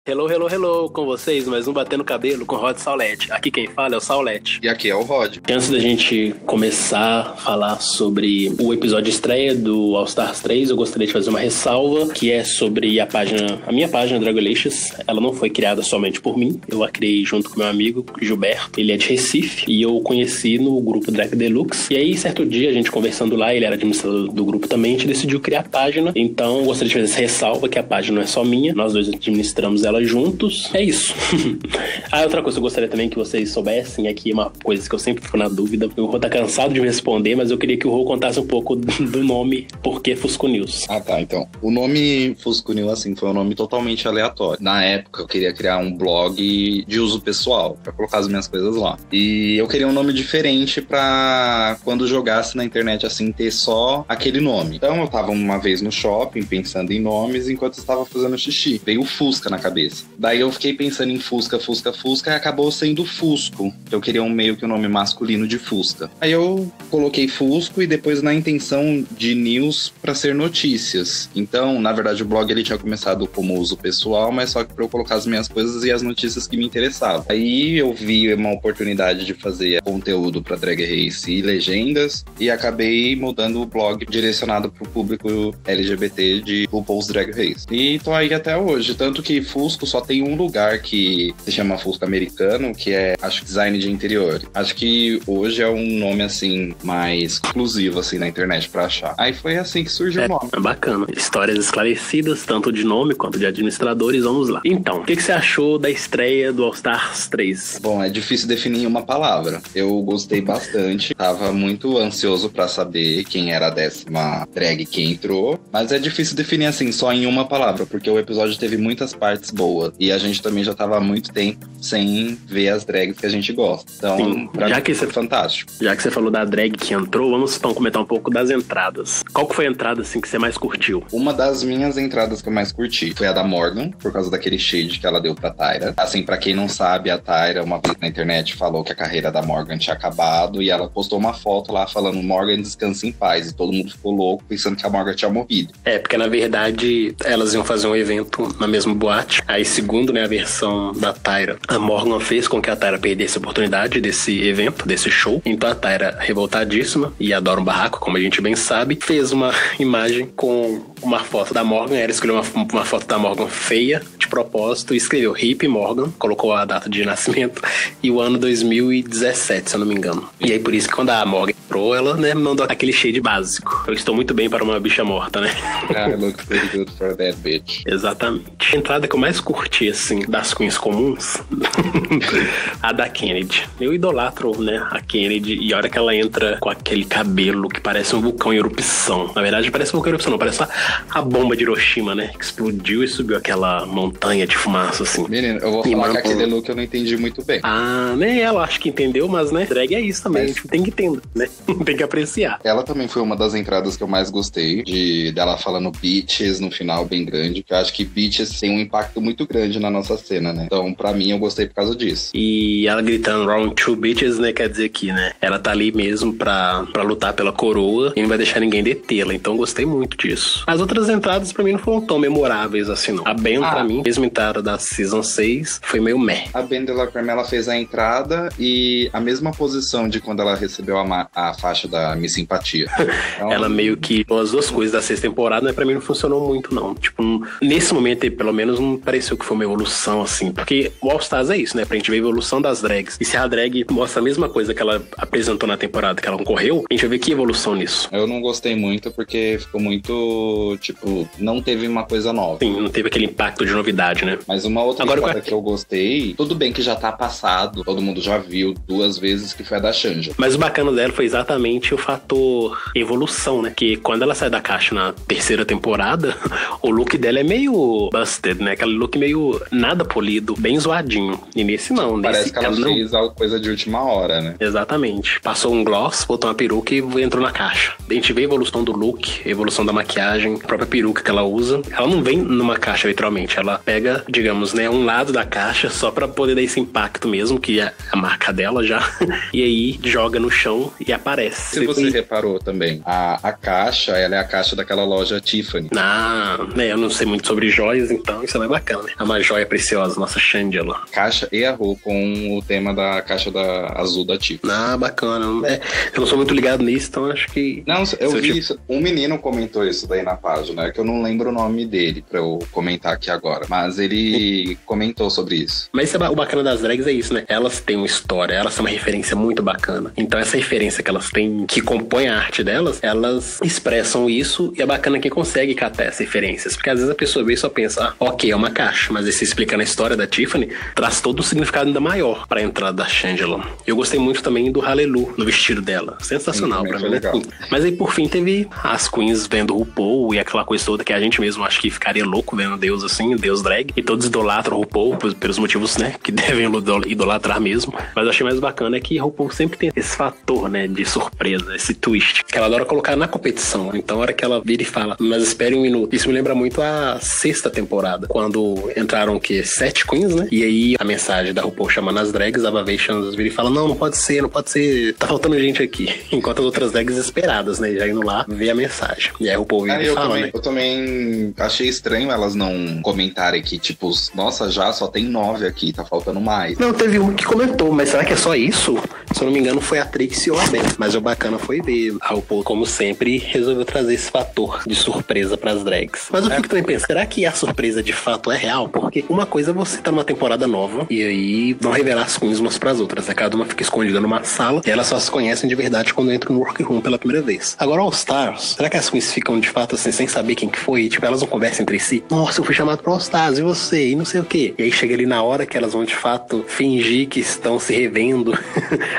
Hello, hello, hello, com vocês, mais um Batendo Cabelo com Rod Saulete. Aqui quem fala é o Saulete. E aqui é o Rod. Antes da gente começar a falar sobre o episódio de estreia do All Stars 3, eu gostaria de fazer uma ressalva, que é sobre a minha página Dragolicious. Ela não foi criada somente por mim, eu a criei junto com meu amigo Gilberto. Ele é de Recife e eu o conheci no grupo Drag Deluxe. E aí, certo dia, a gente conversando lá, ele era administrador do grupo também, a gente decidiu criar a página. Então, eu gostaria de fazer essa ressalva, que a página não é só minha, nós dois administramos ela juntos. É isso. Outra coisa que eu gostaria também que vocês soubessem, aqui uma coisa que eu sempre fico na dúvida, o Rô tá cansado de me responder, mas eu queria que o Rô contasse um pouco do nome, por que Fusco News. Tá, então. O nome Fusco News, assim, foi um nome totalmente aleatório. Na época, eu queria criar um blog de uso pessoal, pra colocar as minhas coisas lá. E eu queria um nome diferente pra quando jogasse na internet, assim, ter só aquele nome. Então, eu tava uma vez no shopping, pensando em nomes, enquanto eu estava fazendo xixi. Veio o Fusca na cabeça. Daí eu fiquei pensando em Fusca, e acabou sendo Fusco. Eu queria meio que um nome masculino de Fusca. Aí eu coloquei Fusco e depois na intenção de news pra ser notícias. Então, na verdade, o blog ele tinha começado como uso pessoal, mas só que pra eu colocar as minhas coisas e as notícias que me interessavam. Aí eu vi uma oportunidade de fazer conteúdo pra Drag Race e legendas e acabei mudando o blog direcionado pro público LGBT de RuPaul's Drag Race. E tô aí até hoje, tanto que Fusco só tem um lugar que se chama Fusco Americano, que é, acho, design de interior. Acho que hoje é um nome, assim, mais exclusivo, assim, na internet pra achar. Aí foi assim que surgiu o nome. É bacana. Histórias esclarecidas, tanto de nome quanto de administradores, vamos lá. Então, o que você achou da estreia do All Stars 3? Bom, é difícil definir em uma palavra. Eu gostei bastante, tava muito ansioso pra saber quem era a 10ª drag que entrou, mas é difícil definir, assim, só em uma palavra, porque o episódio teve muitas partes boa. E a gente também já tava há muito tempo sem ver as drags que a gente gosta. Então, sim, pra mim foi fantástico. Já que você falou da drag que entrou, vamos então comentar um pouco das entradas. Qual que foi a entrada, assim, que você mais curtiu? Uma das minhas entradas que eu mais curti foi a da Morgan, por causa daquele shade que ela deu pra Tyra. Assim, pra quem não sabe, a Tyra, uma vez na internet, falou que a carreira da Morgan tinha acabado e ela postou uma foto lá falando Morgan descansa em paz. E todo mundo ficou louco pensando que a Morgan tinha morrido. Porque na verdade elas iam fazer um evento na mesma boate. Aí, segundo, né, a versão da Tyra, a Morgan fez com que a Tyra perdesse a oportunidade desse evento, desse show. Então a Tyra, revoltadíssima e adora um barraco, como a gente bem sabe, fez uma imagem com uma foto da Morgan. Ela escolheu uma foto da Morgan feia, de propósito, e escreveu Hip Morgan, colocou a data de nascimento e o ano 2017, se eu não me engano. E aí por isso que quando a Morgan entrou, ela, né, mandou aquele shade básico. Eu estou muito bem para uma bicha morta, né? I look pretty good for that bitch. Exatamente. A entrada que eu mais curti, assim, das queens comuns, a da Kennedy. Eu idolatro, né, a Kennedy, e a hora que ela entra com aquele cabelo que parece um vulcão em erupção. Na verdade, parece um vulcão em erupção, não, parece a bomba de Hiroshima, né, que explodiu e subiu aquela montanha de fumaça, assim. Menino, eu vou falar que aquele look eu não entendi muito bem. Nem ela, acho que entendeu, mas, né, drag é isso também, a gente tem que entender, né, tem que apreciar. Ela também foi uma das entradas que eu mais gostei, dela falando bitches no final, bem grande, que eu acho que bitches tem um impacto muito grande na nossa cena, né? Então, pra mim, eu gostei por causa disso. E ela gritando round two bitches, né? Quer dizer que, né? Ela tá ali mesmo pra lutar pela coroa e não vai deixar ninguém detê-la. Então, eu gostei muito disso. As outras entradas, pra mim, não foram tão memoráveis assim, não. A Ben, pra mim, mesmo entrada da Season 6, foi meio meh. A Ben de la Creme, ela fez a entrada e a mesma posição de quando ela recebeu a faixa da Miss Simpatia. Então, ela meio que, as duas coisas da 6ª temporada, né? Pra mim, não funcionou muito, não. Tipo, nesse momento, pelo menos, não pareceu que foi uma evolução, assim. Porque o All Stars é isso, né? Pra gente ver a evolução das drags. E se a drag mostra a mesma coisa que ela apresentou na temporada que ela concorreu, a gente vai ver que evolução nisso. Eu não gostei muito porque ficou muito, tipo, não teve uma coisa nova. Sim, não teve aquele impacto de novidade, né? Mas uma outra coisa que eu gostei, tudo bem que já tá passado, todo mundo já viu 2 vezes, que foi a da Shanja. Mas o bacana dela foi exatamente o fator evolução, né? Que quando ela sai da caixa na 3ª temporada, o look dela é meio busted, né? Aquele look meio nada polido, bem zoadinho. E nesse não. Parece que ela fez alguma coisa de última hora, né? Exatamente. Passou um gloss, botou uma peruca e entrou na caixa. A gente vê a evolução do look, a evolução da maquiagem, a própria peruca que ela usa. Ela não vem numa caixa, literalmente. Ela pega, digamos, né, um lado da caixa só pra poder dar esse impacto mesmo, que é a marca dela já. E aí joga no chão e aparece. Se você reparou também, a caixa, ela é a caixa daquela loja Tiffany. Né, eu não sei muito sobre joias, então isso é mais bacana. aquela, né? É uma joia preciosa, nossa Shangela. Caixa e a roupa com o tema da caixa azul da Tiffany. Ah, bacana. Eu não sou muito ligado nisso, então acho que... Não, eu vi isso. Um menino comentou isso daí na página, que eu não lembro o nome dele pra eu comentar aqui agora. Mas ele comentou sobre isso. Mas o bacana das drags é isso, né? Elas têm uma história, elas têm uma referência muito bacana. Então essa referência que elas têm, que compõe a arte delas, elas expressam isso e é bacana quem consegue catar essas referências. Porque às vezes a pessoa vê e só pensa, ok, é uma caixa. Mas esse explicando a história da Tiffany, traz todo um significado ainda maior pra entrada da Shangela. Eu gostei muito também do Hallelujah no vestido dela. Sensacional pra mim, né? Mas aí por fim teve as queens vendo o RuPaul e aquela coisa toda que a gente mesmo acho que ficaria louco vendo Deus assim, Deus drag. E todos idolatram o RuPaul pelos motivos, né, que devem idolatrar mesmo. Mas eu achei mais bacana é que RuPaul sempre tem esse fator, né, de surpresa, esse twist, que ela adora colocar na competição. Então a hora que ela vira e fala, mas espere um minuto. Isso me lembra muito a 6ª temporada, quando entraram o quê? 7 queens, né? E aí a mensagem da RuPaul chamando as drags, a Vacations vira e fala, não pode ser, tá faltando gente aqui. Enquanto as outras drags esperadas, né, já indo lá ver a mensagem. E aí a RuPaul vira e fala, né? Eu também achei estranho elas não comentarem que, tipo, nossa, já só tem 9 aqui, tá faltando mais. Não, teve uma que comentou, mas será que é só isso? Se eu não me engano, foi a Trixie ou a Ben. Mas o bacana foi ver. A RuPaul, como sempre, resolveu trazer esse fator de surpresa pras drags. Mas eu fico também pensando, será que a surpresa de fato é real? Porque uma coisa é você tá numa temporada nova e aí vão revelar as queens umas pras outras. Né? Cada uma fica escondida numa sala e elas só se conhecem de verdade quando entram no workroom pela primeira vez. Agora, All Stars, será que as queens ficam de fato assim, sem saber quem que foi? Tipo, elas não conversam entre si? Nossa, eu fui chamado pro All Stars, e você? E não sei o quê. E aí chega ali na hora que elas vão de fato fingir que estão se revendo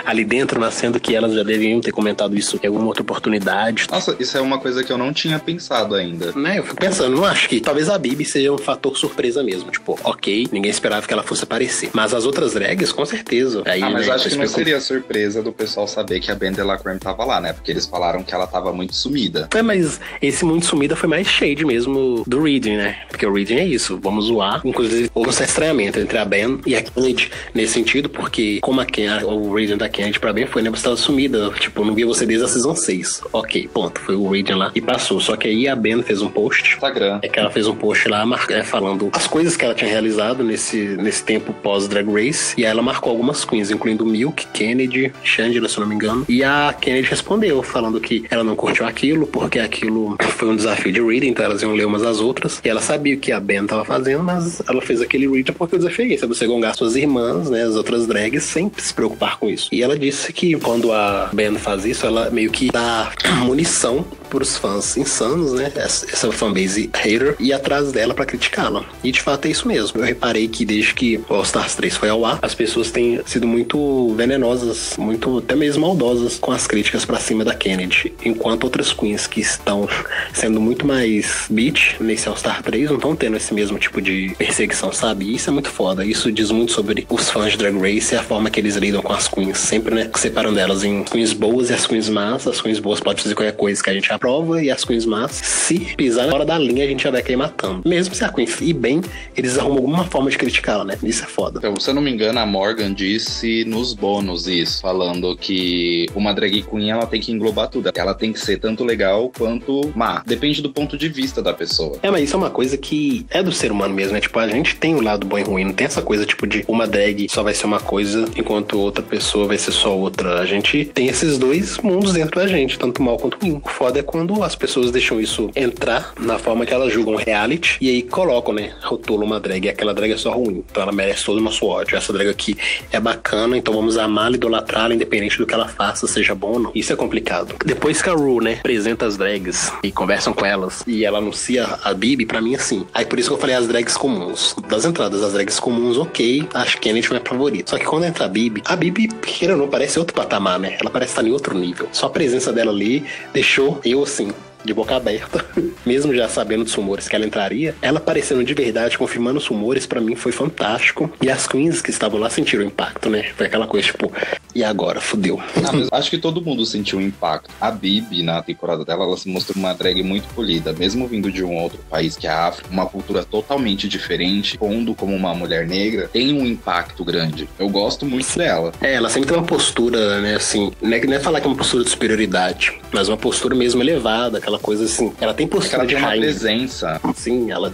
ali dentro, sendo que elas já deveriam ter comentado isso em alguma outra oportunidade. Nossa, isso é uma coisa que eu não tinha pensado ainda. Né, eu fico pensando, não acho que talvez a Bibi seja um fator surpresa mesmo. Tipo, ok, ninguém esperava que ela fosse aparecer. Mas as outras drags, com certeza. Aí, mas acho que não seria surpresa do pessoal saber que a Ben Delacreme tava lá, né? Porque eles falaram que ela tava muito sumida. Mas esse muito sumida foi mais shade mesmo do Reading, né? Porque o Reading é isso, vamos zoar. Inclusive, houve um estranhamento entre a Ben e a Kennedy nesse sentido, porque como o Reading da Kennedy pra Ben foi, né? Você tava sumida, tipo, não via você desde a Season 6. Ok, ponto. Foi o Reading lá e passou. Só que aí a Ben fez um post. Instagram. É que ela fez um post lá falando as coisas que ela tinha realizado nesse tempo pós-Drag Race. E aí ela marcou algumas queens, incluindo Milk, Kennedy, Shangela, se eu não me engano. E a Kennedy respondeu, falando que ela não curtiu aquilo, porque aquilo foi um desafio de reading, então elas iam ler umas às outras. E ela sabia o que a Ben tava fazendo, mas ela fez aquele reading porque o desafio é esse, é você gongar suas irmãs, né, as outras drags, sem se preocupar com isso. E ela disse que quando a Ben faz isso, ela meio que dá munição pros fãs insanos, né, essa fanbase hater, ir atrás dela pra criticá-la. E de fato é isso mesmo. Eu reparei que desde que o All Stars 3 foi ao ar, as pessoas têm sido muito venenosas, muito até mesmo maldosas com as críticas pra cima da Kennedy, enquanto outras queens que estão sendo muito mais bitch nesse All Star 3 não estão tendo esse mesmo tipo de perseguição, sabe? E isso é muito foda. Isso diz muito sobre os fãs de Drag Race e a forma que eles lidam com as queens, sempre, né, separando elas em queens boas e as queens más. As queens boas podem fazer qualquer coisa que a gente aprova, e as queens más, se pisar na hora da linha, a gente já vai cair matando. Mesmo se a queen ir bem, eles arrumam alguma forma de criticá-la, né? Isso é foda. Então, se eu não me engano, a Morgan disse nos bônus isso, falando que uma drag queen, ela tem que englobar tudo. Ela tem que ser tanto legal quanto má. Depende do ponto de vista da pessoa. Mas isso é uma coisa que é do ser humano mesmo, né? Tipo, a gente tem o lado bom e ruim. Não tem essa coisa, tipo, de uma drag só vai ser uma coisa, enquanto outra pessoa vai ser só outra. A gente tem esses dois mundos dentro da gente, tanto mal quanto ruim. O foda é quando as pessoas deixam isso entrar na forma que elas julgam reality, e aí colocam, né? Rotulam uma drag, aquela drag é só ruim, então ela merece todo o nosso ódio. Essa drag aqui é bacana, então vamos amá-la, idolatrá-la, independente do que ela faça, seja bom ou não. Isso é complicado. Depois que a Ru, né, apresenta as drags e conversam com elas, e ela anuncia a Bibi, pra mim, assim. Aí por isso que eu falei as drags comuns. Das entradas das drags comuns, ok, acho que Kennedy foi a favorita. Só que quando entra a Bibi, queira ou não, parece outro patamar, né? Ela parece estar em outro nível. Só a presença dela ali deixou eu, assim, de boca aberta, mesmo já sabendo dos rumores que ela entraria, ela aparecendo de verdade, confirmando os rumores, pra mim foi fantástico. E as queens que estavam lá sentiram o impacto, né? Foi aquela coisa, tipo, e agora? Fudeu. Mas acho que todo mundo sentiu o impacto. A Bibi, na temporada dela, ela se mostrou uma drag muito polida, mesmo vindo de um outro país que é a África, uma cultura totalmente diferente, pondo como uma mulher negra, tem um impacto grande. Eu gosto muito dela. Ela sempre tem uma postura, né, assim, não é falar que é uma postura de superioridade, mas uma postura mesmo elevada, aquela coisa assim. Ela tem postura Ela de tem uma rainha. presença. Sim, ela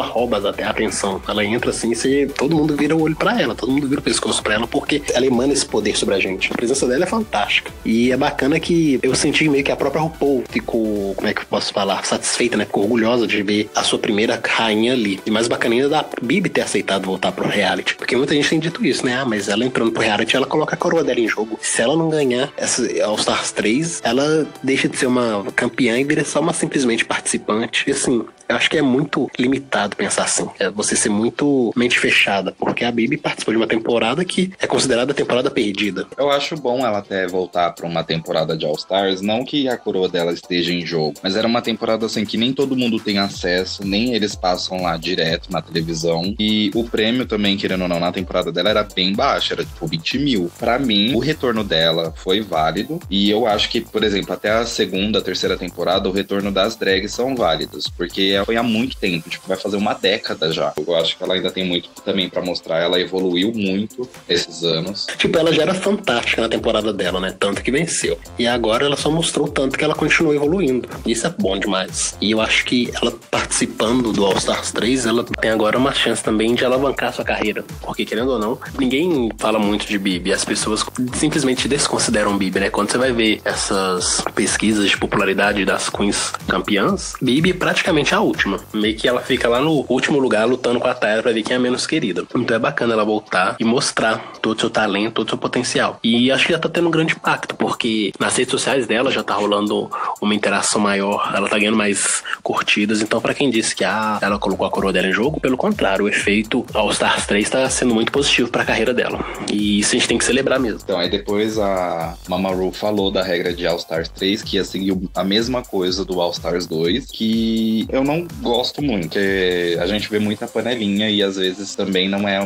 rouba até a atenção. Ela entra assim, todo mundo vira o olho pra ela, todo mundo vira o pescoço pra ela, porque ela emana esse poder sobre a gente. A presença dela é fantástica. E é bacana que eu senti meio que a própria RuPaul ficou, como é que eu posso falar, satisfeita, né? Ficou orgulhosa de ver a sua primeira rainha ali. E mais bacana ainda da Bibi ter aceitado voltar pro reality. Porque muita gente tem dito isso, né? Ah, mas ela entrando pro reality, ela coloca a coroa dela em jogo. Se ela não ganhar essa All Stars 3, ela deixa de ser uma campeã e vira só uma simplesmente participante. E assim, eu acho que é muito limitado pensar assim. É você ser muito mente fechada. Porque a Bibi participou de uma temporada que é considerada a temporada perdida. Eu acho bom ela até voltar pra uma temporada de All Stars. Não que a coroa dela esteja em jogo, mas era uma temporada assim que nem todo mundo tem acesso, nem eles passam lá direto na televisão. E o prêmio também, querendo ou não, na temporada dela era bem baixo, era tipo 20 mil. Pra mim, o retorno dela foi válido. E eu acho que, por exemplo, até a segunda, terceira temporada, o retorno das drags são válidos. Porque foi há muito tempo, tipo, vai fazer uma década já. Eu acho que ela ainda tem muito também pra mostrar. Ela evoluiu muito esses anos. Tipo, ela já era fantástica na temporada dela, né? Tanto que venceu. E agora ela só mostrou tanto que ela continua evoluindo. Isso é bom demais. E eu acho que ela participando do All Stars 3, ela tem agora uma chance também de alavancar sua carreira. Porque, querendo ou não, ninguém fala muito de Bibi. As pessoas simplesmente desconsideram Bibi, né? Quando você vai ver essas pesquisas de popularidade das queens campeãs, Bibi é praticamente a última. Meio que ela fica lá no último lugar lutando com a Tyra pra ver quem é a menos querida. Então é bacana ela voltar e mostrar todo o seu talento, todo o seu potencial. E acho que já tá tendo um grande impacto, porque nas redes sociais dela já tá rolando uma interação maior, ela tá ganhando mais curtidas. Então, pra quem disse que ela colocou a coroa dela em jogo, pelo contrário, o efeito All Stars 3 tá sendo muito positivo pra carreira dela. E isso a gente tem que celebrar mesmo. Então, aí depois a Mama Ru falou da regra de All Stars 3, que ia seguir a mesma coisa do All Stars 2, que eu não gosto muito, porque a gente vê muita panelinha e às vezes também não é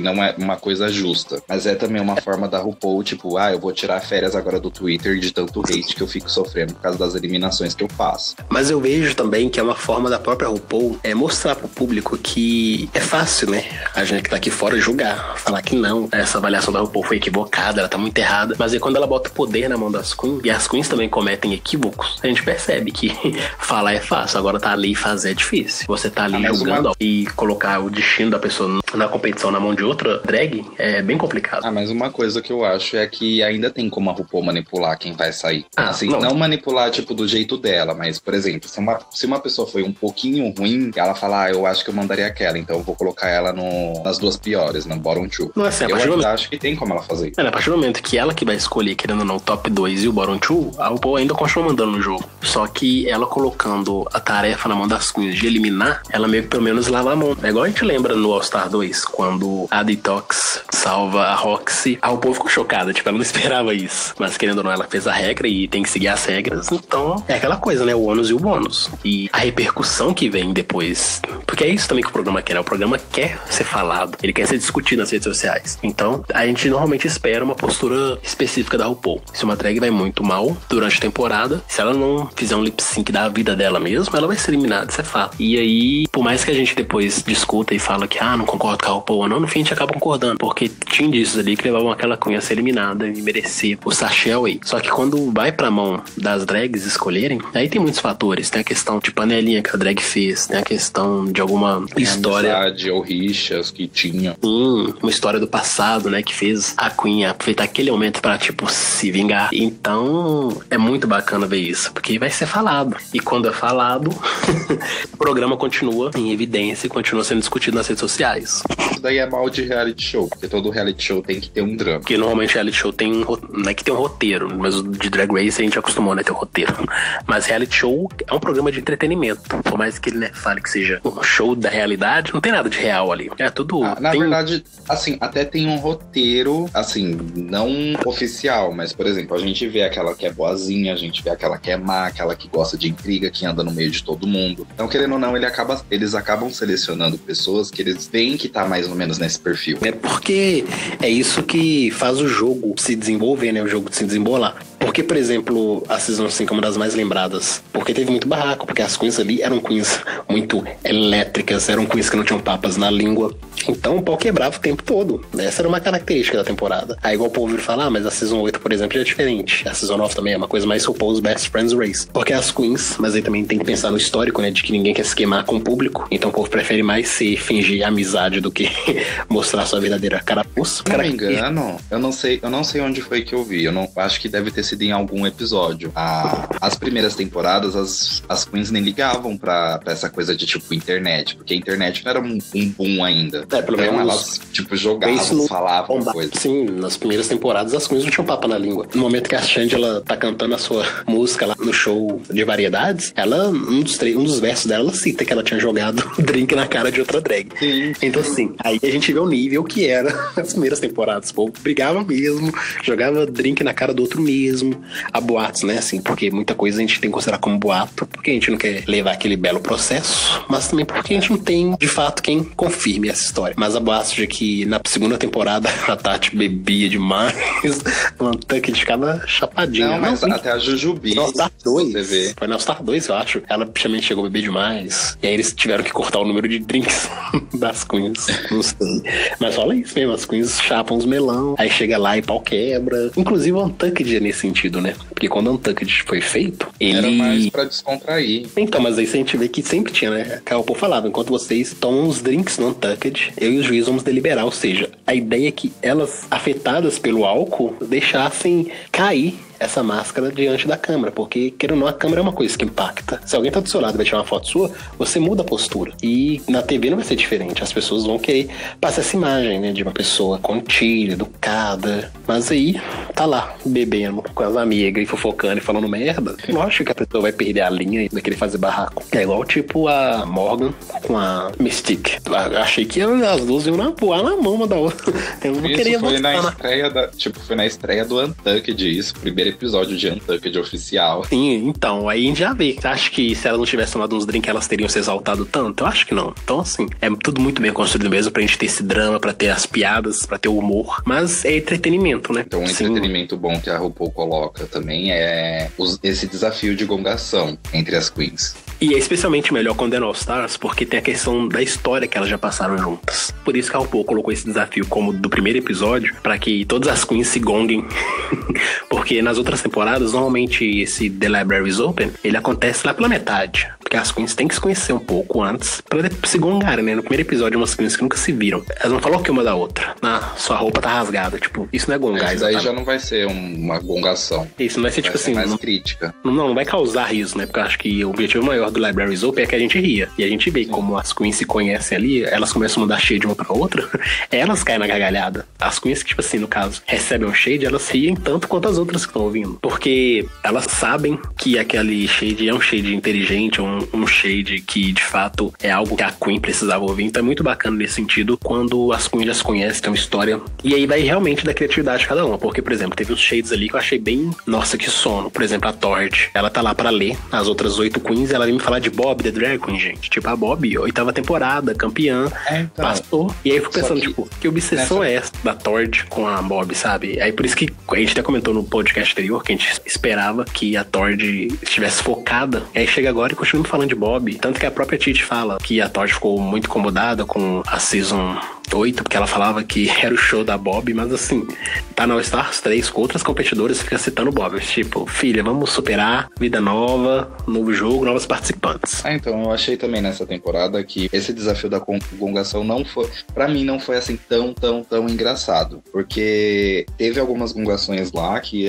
não é uma coisa justa. Mas é também uma forma da RuPaul, tipo, eu vou tirar férias agora do Twitter de tanto hate que eu fico sofrendo por causa das eliminações que eu faço. Mas eu vejo também que é uma forma da própria RuPaul mostrar pro público que é fácil, né? A gente que tá aqui fora julgar, falar que não, essa avaliação da RuPaul foi equivocada, ela tá muito errada. Mas aí quando ela bota o poder na mão das queens, e as queens também cometem equívocos, a gente percebe que falar é fácil, agora tá ali e fazer é difícil. Você tá ali julgando e colocar o destino da pessoa na competição na mão de outra drag é bem complicado. Mas uma coisa que eu acho é que ainda tem como a RuPaul manipular quem vai sair. Não manipular, tipo, do jeito dela, mas, por exemplo, se uma pessoa foi um pouquinho ruim, ela fala, eu acho que eu mandaria aquela, então eu vou colocar ela nas duas piores, no bottom 2. Não é assim, eu acho que tem como ela fazer. A partir do momento que ela que vai escolher, querendo ou não, o top 2 e o bottom 2, a RuPaul ainda continua mandando no jogo. Só que ela colocando a tarefa na mão das queens de eliminar, ela meio que pelo menos lava a mão. É igual a gente lembra no All Star 2, quando a Detox salva a Roxy, a RuPaul ficou chocada, tipo, ela não esperava isso. Mas querendo ou não, ela fez a regra e tem que seguir as regras, então é aquela coisa, né? O ônus e o bônus. E a repercussão que vem depois, porque é isso também que o programa quer, né? O programa quer ser falado, ele quer ser discutido nas redes sociais. Então, a gente normalmente espera uma postura específica da RuPaul. Se uma drag vai muito mal durante a temporada, se ela não fizer um lip sync da vida dela mesmo, ela vai ser eliminada, isso é fato. E aí, por mais que a gente depois discuta e fala que, não concordo com a RuPaul ou não, no fim a gente acaba concordando, porque tinha indícios ali que levavam aquela cunha a ser eliminada e merecer o sachê away. Só que quando vai pra mão das drags escolherem, aí tem muitos fatores. Tem a questão de panelinha que a drag fez, tem a questão de alguma história. Amizade ou rixas que tinha. Uma história do passado, né, que fez a Queen aproveitar aquele momento pra, tipo, se vingar. Então, é muito bacana ver isso, porque vai ser falado. E quando é falado, o programa continua em evidência e continua sendo discutido nas redes sociais. Isso daí é mal de reality show, porque todo reality show tem que ter um drama. Porque normalmente reality show não é que tem um roteiro, mas o de Drag Race a gente acostumou, né, ter um roteiro. Mas reality show é um programa de entretenimento. Por mais que ele, né, fale que seja um show da realidade, não tem nada de real ali. É tudo... Na verdade, assim, até tem um roteiro, assim, não oficial, mas, por exemplo, a gente vê aquela que é boazinha, a gente vê aquela que é má, aquela que gosta de intriga, que anda no meio de todo mundo. Então, querendo ou não, eles acabam selecionando pessoas que eles veem que tá mais ou menos nesse perfil. É porque é isso que faz o jogo se desenvolver, né? O jogo se desembolar. Porque, por exemplo, a Season 5 é uma das mais lembradas. Porque teve muito barraco, porque as queens ali eram queens muito elétricas, eram queens que não tinham papas na língua. Então o pau quebrava o tempo todo. Essa era uma característica da temporada. Aí igual o povo vir falar, mas a Season 8, por exemplo, já é diferente. A Season 9 também é uma coisa mais RuPaul's Best Friends Race. Porque as queens, mas aí também tem que pensar no histórico, né? De que ninguém quer se queimar com o público. Então o povo prefere mais se fingir amizade do que mostrar sua verdadeira carapuça. Se não me engano, eu não sei onde foi que eu vi. Eu não acho que deve ter sido em algum episódio. As primeiras temporadas, as queens nem ligavam pra essa coisa de tipo internet, porque a internet não era um boom ainda. Pelo então menos elas tipo jogavam, falavam coisa. Sim, nas primeiras temporadas as queens não tinham papa na língua. No momento que a Shandy ela tá cantando a sua música lá no show de variedades, um dos versos dela, ela cita que ela tinha jogado drink na cara de outra drag. Sim. Então assim, aí a gente vê o nível que era as primeiras temporadas. O povo brigava mesmo, jogava drink na cara do outro mesmo. A boatos, né, assim, porque muita coisa a gente tem que considerar como boato, porque a gente não quer levar aquele belo processo, mas também porque a gente não tem, de fato, quem confirme essa história. Mas a boatos de que na segunda temporada a Tati bebia demais, o Nantucket ficava chapadinha. Não, mas até a Jujubi. No All-Star 2. Você vê. Foi no All-Star 2, eu acho. Ela praticamente chegou a beber demais. E aí eles tiveram que cortar o número de drinks das queens. Não sei. Mas fala isso mesmo, as queens chapam os melão, aí chega lá e pau quebra. Inclusive o Untucked é nesse sentido, né? Porque quando o Untucked foi feito, ele... Era mais pra descontrair. Então, mas aí a gente vê que sempre tinha, né? Que o povo falava, enquanto vocês tomam os drinks no Untucked, eu e o juiz vamos deliberar. Ou seja, a ideia é que elas, afetadas pelo álcool, deixassem cair essa máscara diante da câmera, porque, querendo ou não, a câmera é uma coisa que impacta. Se alguém tá do seu lado e vai tirar uma foto sua, você muda a postura. E na TV não vai ser diferente. As pessoas vão querer passar essa imagem, né, de uma pessoa contida, educada. Mas aí, tá lá, bebendo com as amigas e fofocando e falando merda. Lógico que a pessoa vai perder a linha e vai querer fazer barraco. É igual, tipo, a Morgan com a Mystique. Achei que as duas iam voar na mão uma da outra. Eu não queria foi na estreia foi na estreia do Untucked, isso, primeiro episódio de Untucked oficial. Sim, então, aí a gente já vê. Você acha que se ela não tivesse tomado uns drinks, elas teriam se exaltado tanto? Eu acho que não. Então, assim, é tudo muito bem construído mesmo pra gente ter esse drama, pra ter as piadas, pra ter o humor. Mas é entretenimento, né? Então, um entretenimento bom que a RuPaul coloca também é esse desafio de gongação entre as queens. E é especialmente melhor quando é no All Stars, porque tem a questão da história que elas já passaram juntas. Por isso que a RuPaul colocou esse desafio como do primeiro episódio, pra que todas as queens se gonguem. Porque nas outras temporadas, normalmente esse The Libraries Open, ele acontece lá pela metade. Porque as queens têm que se conhecer um pouco antes pra se gongarem, né? No primeiro episódio, umas queens que nunca se viram. Elas não falam o que uma da outra. Sua roupa tá rasgada. Tipo, isso não é gongar. Isso daí já não vai ser uma gongação. Isso não vai ser, tipo assim... mais crítica. Não vai causar riso, né? Porque eu acho que o objetivo maior do Libraries Open é que a gente ria. E a gente vê como as queens se conhecem ali, elas começam a mandar shade uma pra outra, elas caem na gargalhada. As queens que, tipo assim, no caso, recebem um shade, elas riem tanto quanto as outras que estão ouvindo. Porque elas sabem que aquele shade é um shade inteligente, um shade que, de fato, é algo que a queen precisava ouvir. Então é muito bacana nesse sentido, quando as queens já se conhecem, tem uma história. E aí vai realmente da criatividade de cada uma. Porque, por exemplo, teve uns shades ali que eu achei bem... Nossa, que sono. Por exemplo, a Tord, ela tá lá pra ler as outras 8 queens, ela vem me falar de Bob, The Drag Queen, gente. Tipo, a Bob, 8ª temporada, campeã, então, passou. E aí eu fico pensando, tipo, que obsessão é essa da Tord com a Bob, sabe? Aí por isso que a gente até comentou no podcast anterior que a gente esperava que a Tord estivesse focada. E aí chega agora e continua falando de Bob. Tanto que a própria Titi fala que a Tord ficou muito incomodada com a Season 8, porque ela falava que era o show da Bob, mas assim, tá na All Stars 3 com outras competidoras, fica citando Bob. Tipo, filha, vamos superar, vida nova, novo jogo, novos participantes. Então, eu achei também nessa temporada que esse desafio da gongação não foi, pra mim, não foi assim tão engraçado, porque teve algumas gongações lá que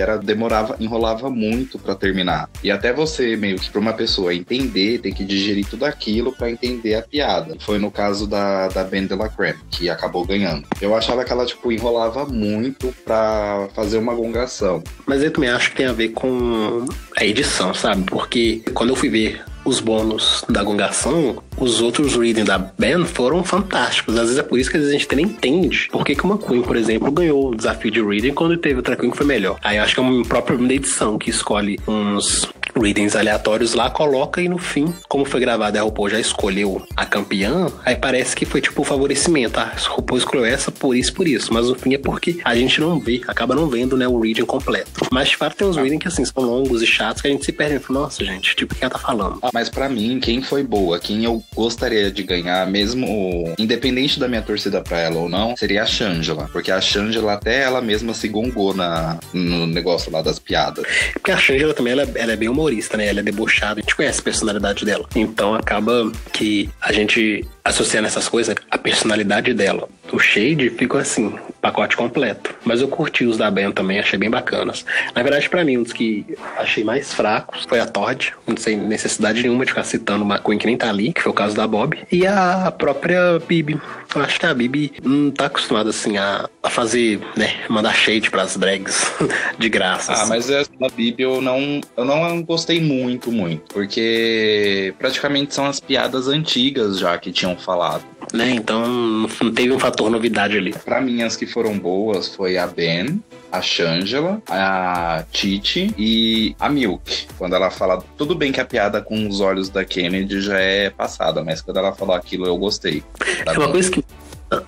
enrolava muito pra terminar. E até você, meio que pra uma pessoa entender, tem que digerir tudo aquilo pra entender a piada. Foi no caso da Ben de la Creme, que acabou ganhando. Eu achava que ela, tipo, enrolava muito pra fazer uma gongação. Mas eu também acho que tem a ver com a edição, sabe? Porque quando eu fui ver os bônus da gongação, os outros readings da Ben foram fantásticos. Às vezes é por isso que às vezes a gente nem entende por que uma Queen, por exemplo, ganhou o desafio de reading quando teve outra Queen que foi melhor. Aí eu acho que é um próprio da edição que escolhe uns readings aleatórios lá, coloca e no fim, como foi gravado e a RuPaul já escolheu a campeã, aí parece que foi tipo o favorecimento. A RuPaul escolheu essa por isso, mas no fim é porque a gente não vê, acaba não vendo, né, o reading completo. Mas de fato tem uns readings que assim, são longos e chatos que a gente se perde e fala, nossa gente, tipo, o que ela tá falando? Mas pra mim, quem foi boa, quem eu gostaria de ganhar, mesmo independente da minha torcida pra ela ou não, seria a Shangela, porque a Shangela até ela mesma se gongou no negócio lá das piadas. Porque a Shangela também, ela é bem humorista, né? Ela é debochada, a gente conhece a personalidade dela. Então acaba que a gente associando essas coisas, a personalidade dela. O Shade ficou assim, pacote completo. Mas eu curti os da Ben também, achei bem bacanas. Na verdade, pra mim, um dos que achei mais fracos foi a Todd. Não sei necessidade nenhuma de ficar citando uma Queen que nem tá ali, que foi o caso da Bob. E a própria Bibi. Eu acho que a Bibi não tá acostumada, assim, a fazer, né, mandar shade pras drags de graça. Assim. Mas essa da Bibi eu não gostei muito, porque praticamente são as piadas antigas já que tinham falado. Né, então não teve um fator novidade ali. Pra mim, as que foram boas foi a Ben, a Shangela, a Titi e a Milk. Quando ela fala, tudo bem que a piada com os olhos da Kennedy já é passada, mas quando ela falou aquilo eu gostei. É uma coisa que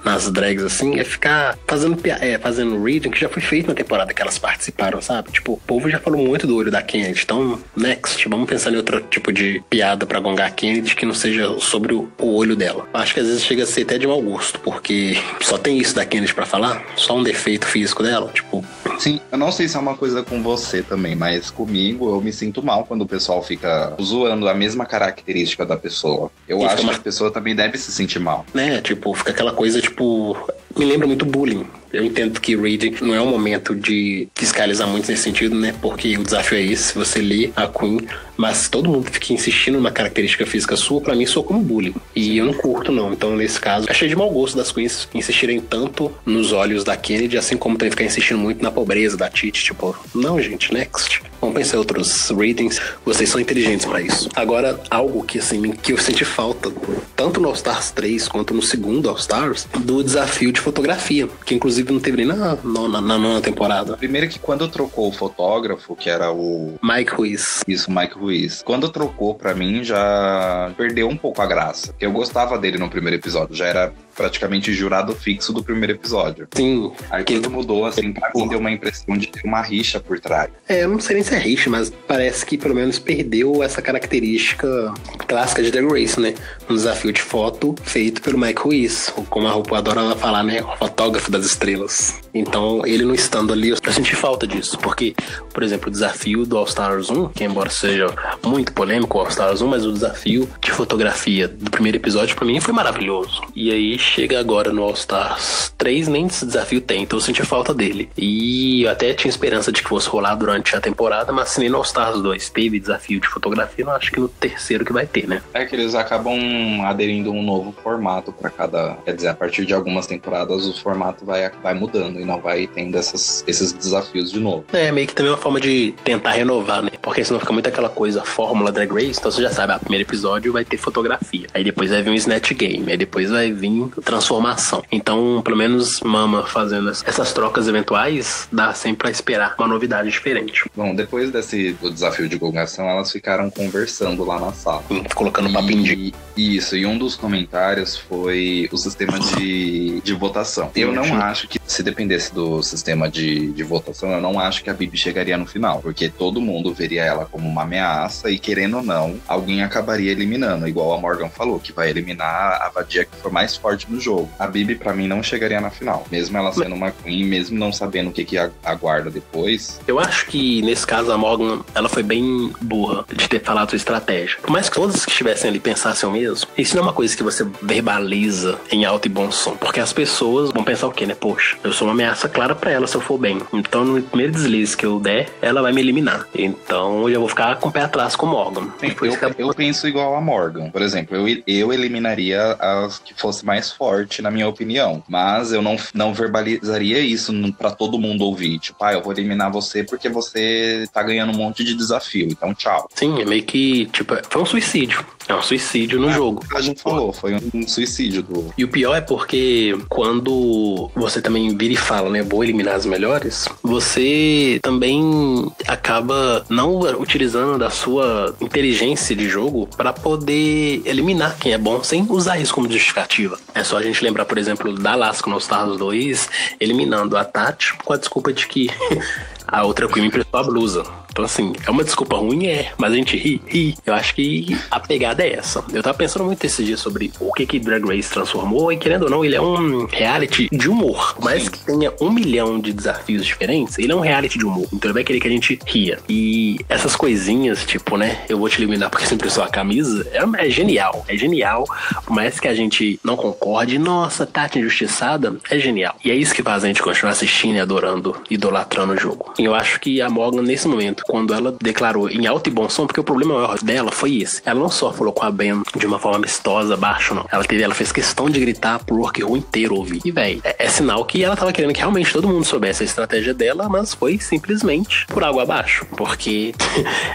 nas drags, assim, é ficar fazendo reading que já foi feito na temporada que elas participaram, sabe? Tipo, o povo já falou muito do olho da Kennedy, então, next, vamos pensar em outro tipo de piada pra gongar a Kennedy que não seja sobre o olho dela. Acho que às vezes chega a ser até de mau gosto, porque só tem isso da Kennedy pra falar, só um defeito físico dela, tipo... Sim, eu não sei se é uma coisa com você também, mas comigo eu me sinto mal quando o pessoal fica zoando a mesma característica da pessoa. Eu acho que a pessoa também deve se sentir mal. Né, tipo, fica aquela coisa, tipo... Me lembra muito bullying. Eu entendo que reading não é um momento de fiscalizar muito nesse sentido, né? Porque o desafio é esse, você lê a Queen, mas todo mundo fica insistindo numa característica física sua, pra mim soa como bullying. E eu não curto, não. Então, nesse caso, achei de mau gosto das Queens insistirem tanto nos olhos da Kennedy, assim como também ficar insistindo muito na pobreza da Titi. Tipo, não, gente, next. Vamos pensar em outros readings. Vocês são inteligentes pra isso. Agora, algo que, assim, que eu senti falta, tanto no All Stars 3 quanto no segundo All Stars, do desafio de fotografia, que inclusive não teve nem na nona temporada. Primeiro que quando trocou o fotógrafo, que era o... Mike Ruiz. Isso, Mike Ruiz. Quando trocou, pra mim, já perdeu um pouco a graça. Eu gostava dele no primeiro episódio, já era praticamente jurado fixo do primeiro episódio. Sim. Aí quando mudou, assim, pra mim deu uma impressão de ter uma rixa por trás. Eu não sei nem se é rixa, mas parece que pelo menos perdeu essa característica clássica de Drag Race, né? Um desafio de foto feito pelo Mike Ruiz, como a RuPaul adora falar, né? O fotógrafo das estrelas. Então, ele não estando ali, eu senti falta disso, porque, por exemplo, o desafio do All Stars 1, que embora seja muito polêmico o All Stars 1, mas o desafio de fotografia do primeiro episódio, pra mim, foi maravilhoso. E aí, chega agora no All Stars 3, nem esse desafio tem, então eu senti falta dele. E eu até tinha esperança de que fosse rolar durante a temporada, mas se nem no All Stars 2 teve desafio de fotografia, eu acho que no terceiro que vai ter, né? É que eles acabam aderindo a um novo formato pra cada... Quer dizer, a partir de algumas temporadas o formato vai mudando e não vai tendo esses desafios de novo. Meio que também é uma forma de tentar renovar, né? Porque senão fica muito aquela coisa, fórmula Drag Race, então você já sabe, o primeiro episódio vai ter fotografia, aí depois vai vir um Snatch Game, aí depois vai vir transformação. Então, pelo menos Mama fazendo essas trocas eventuais, dá sempre pra esperar uma novidade diferente. Bom, depois do desafio de gongação, elas ficaram conversando lá na sala. Colocando um papinho de... Isso, e um dos comentários foi o sistema de votação. Eu não acho que, se dependesse do sistema de votação, eu não acho que a Bibi chegaria no final, porque todo mundo veria ela como uma ameaça e, querendo ou não, alguém acabaria eliminando, igual a Morgan falou, que vai eliminar a vadia que for mais forte no jogo. A Bibi, pra mim, não chegaria na final, mesmo ela sendo uma Queen, mesmo não sabendo o que aguarda depois. Eu acho que, nesse caso, a Morgan, ela foi bem burra de ter falado sua estratégia. Por mais que todos que estivessem ali pensassem o mesmo, isso não é uma coisa que você verbaliza em alto e bom som, porque as pessoas vão pensar o quê, né? Poxa, eu sou uma ameaça clara pra ela se eu for bem. Então, no primeiro deslize que eu der, ela vai me eliminar. Então, eu já vou ficar com o pé atrás com o Morgan. Sim, eu penso igual a Morgan. Por exemplo, eu eliminaria as que fosse mais forte, na minha opinião. Mas eu não verbalizaria isso pra todo mundo ouvir. Tipo, eu vou eliminar você porque você tá ganhando um monte de desafio. Então, tchau. Sim, é meio que, tipo, foi um suicídio. É um suicídio no jogo. A gente falou, foi um suicídio do... E o pior é porque quando você também vira e fala, né, vou eliminar as melhores, você também acaba não utilizando da sua inteligência de jogo para poder eliminar quem é bom sem usar isso como justificativa. É só a gente lembrar, por exemplo, da Lasco no Stars 2 eliminando a Tati com a desculpa de que a outra Queen me emprestou a blusa. Então, assim, é uma desculpa ruim, mas a gente ri. Eu acho que a pegada é essa. Eu tava pensando muito esses dias sobre o que Drag Race transformou, e querendo ou não, ele é um reality de humor. Por mais que tenha 1 milhão de desafios diferentes, ele é um reality de humor. Então ele vai querer que a gente ria. E essas coisinhas, tipo, né, eu vou te eliminar porque você emprestou a camisa, é genial. É genial. Por mais que a gente não concorde, nossa, Tati injustiçada, é genial. E é isso que faz a gente continuar assistindo e adorando, idolatrando o jogo. E eu acho que a Morgan, nesse momento, quando ela declarou em alto e bom som, porque o problema maior dela foi esse. Ela não só falou com a Ben de uma forma amistosa, baixo, não. Ela fez questão de gritar pro workroom inteiro ouvir. E, véi, é sinal que ela tava querendo que realmente todo mundo soubesse a estratégia dela, mas foi simplesmente por água abaixo. Porque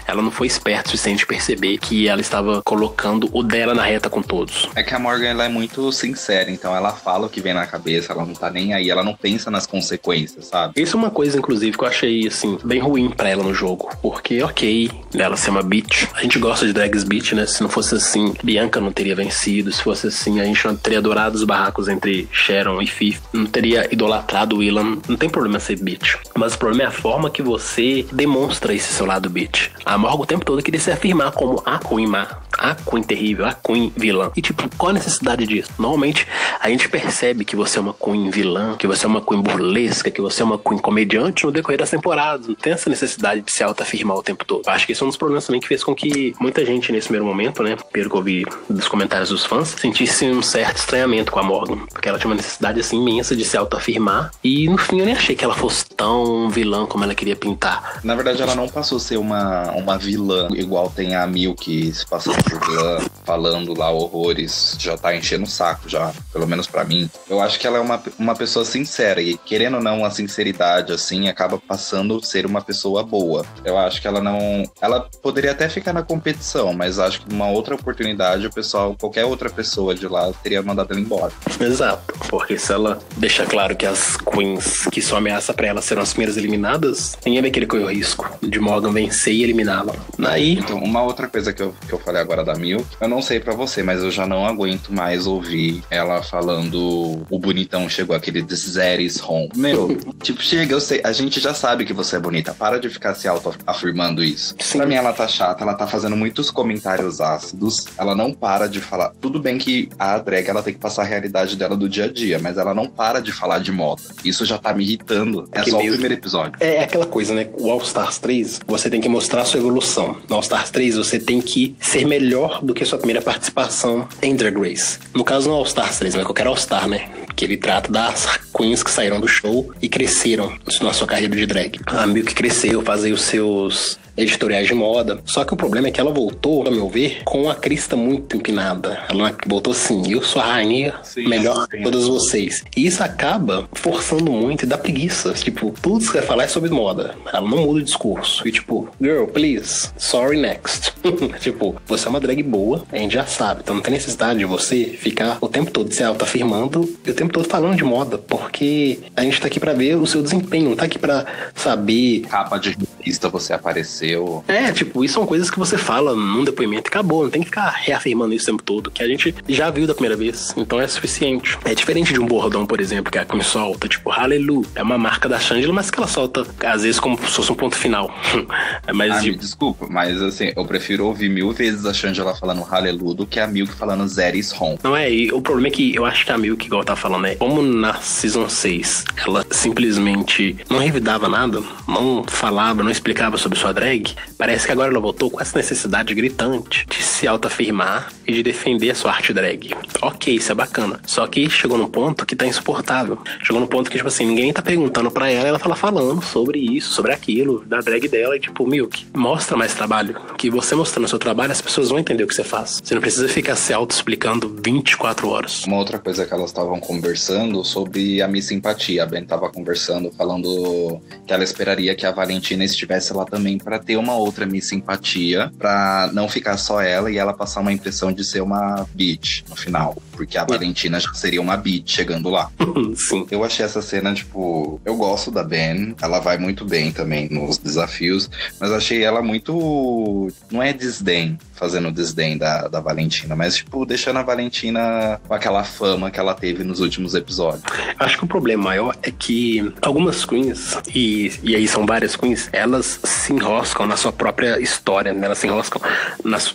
ela não foi esperta o suficiente de perceber que ela estava colocando o dela na reta com todos. É que a Morgan, ela é muito sincera, então ela fala o que vem na cabeça, ela não tá nem aí, ela não pensa nas consequências, sabe? Isso é uma coisa, inclusive, que eu achei, assim, bem ruim pra ela no jogo. Porque, ok, ela ser uma bitch. A gente gosta de drags bitch, né? Se não fosse assim, Bianca não teria vencido. Se fosse assim, a gente não teria adorado os barracos entre Sharon e Fifi. Não teria idolatrado o Willam. Não tem problema ser bitch. Mas o problema é a forma que você demonstra esse seu lado bitch. A Morgan o tempo todo queria se afirmar como a Queen má, a Queen terrível, a Queen vilã. E tipo, qual a necessidade disso? Normalmente, a gente percebe que você é uma Queen vilã, que você é uma Queen burlesca, que você é uma Queen comediante no decorrer das temporadas. Não tem essa necessidade de se autoafirmar o tempo todo. Eu acho que isso é um dos problemas também que fez com que muita gente nesse primeiro momento, né, pelo que eu vi dos comentários dos fãs, sentisse um certo estranhamento com a Morgan, porque ela tinha uma necessidade assim imensa de se autoafirmar, e no fim eu nem achei que ela fosse tão vilã como ela queria pintar. Na verdade, ela não passou a ser uma vilã, igual tem a Milk se passando por vilã, falando lá horrores, já tá enchendo o saco já, pelo menos pra mim. Eu acho que ela é uma pessoa sincera, e querendo ou não, a sinceridade assim acaba passando a ser uma pessoa boa. Eu acho que ela não... Ela poderia até ficar na competição, mas acho que numa outra oportunidade o pessoal, qualquer outra pessoa de lá teria mandado ela embora. Exato, porque se ela deixa claro que as queens que são ameaça pra ela serão as primeiras eliminadas, ninguém vai querer correr o risco de Morgan vencer e eliminá-la. Aí... Então, uma outra coisa que eu falei agora da Milk, eu não sei pra você, mas eu já não aguento mais ouvir ela falando o bonitão chegou, aquele Zeres home. Meu, tipo, chega, eu sei, a gente já sabe que você é bonita, para de ficar se auto-afirmando isso. Sim. Pra mim ela tá chata, ela tá fazendo muitos comentários ácidos, ela não para de falar. Tudo bem que a drag, ela tem que passar a realidade dela do dia a dia, mas ela não para de falar de moda. Isso já tá me irritando. É só o primeiro episódio. É aquela coisa, né? O All Stars 3, você tem que mostrar a sua evolução. No All Stars 3, você tem que ser melhor do que a sua primeira participação em Drag Race. No caso, no All Stars 3, mas qualquer All Star, né? Que ele trata das queens que saíram do show e cresceram na sua carreira de drag. A Milk cresceu, fazia os seus editoriais de moda. Só que o problema é que ela voltou, a meu ver, com a crista muito empinada. Ela voltou assim, eu sou a rainha, melhor que todas vocês. E isso acaba forçando muito e dá preguiça. Tipo, tudo que você vai falar é sobre moda. Ela não muda o discurso. E tipo, girl, please, sorry, next. Tipo, você é uma drag boa, a gente já sabe. Então não tem necessidade de você ficar o tempo todo se autoafirmando e o tempo todo falando de moda, porque a gente tá aqui pra ver o seu desempenho, não tá aqui pra saber... Capa de revista você apareceu. É, tipo, isso são coisas que você fala num depoimento e acabou. Não tem que ficar reafirmando isso o tempo todo, que a gente já viu da primeira vez. Então é suficiente. É diferente de um bordão, por exemplo, que a Queen solta, tipo, Hallelujah. É uma marca da Shangela, mas que ela solta, às vezes, como se fosse um ponto final. Mas, me desculpa, mas assim, eu prefiro ouvir 1000 vezes a Shangela falando Hallelujah do que a Milk falando Zeres home. Não é, e o problema é que eu acho que a Milk, igual eu tava falando, como na Season 6, ela simplesmente não revidava nada, não falava, não explicava sobre sua drag, parece que agora ela voltou com essa necessidade gritante de se autoafirmar e de defender a sua arte drag. Ok, isso é bacana. Só que chegou num ponto que tá insuportável. Chegou num ponto que, tipo assim, ninguém tá perguntando pra ela tá lá falando sobre isso, sobre aquilo, da drag dela, e tipo, Milk, mostra mais trabalho. Que você mostrando o seu trabalho, as pessoas vão entender o que você faz. Você não precisa ficar se auto-explicando 24 horas. Uma outra coisa que elas estavam conversando sobre sobre a Miss Simpatia. A Ben tava conversando, falando que ela esperaria que a Valentina estivesse lá também pra ter uma outra Miss Simpatia, pra não ficar só ela e ela passar uma impressão de ser uma bitch no final. Porque a Valentina já seria uma bitch chegando lá. Sim. Eu achei essa cena, tipo... Eu gosto da Ben, ela vai muito bem também nos desafios, mas achei ela muito... Não é desdém, fazendo desdém da Valentina, mas, tipo, deixando a Valentina com aquela fama que ela teve nos últimos episódios. Acho que o problema maior é que algumas queens, e aí são várias queens, elas se enroscam na sua própria história, né? Elas se enroscam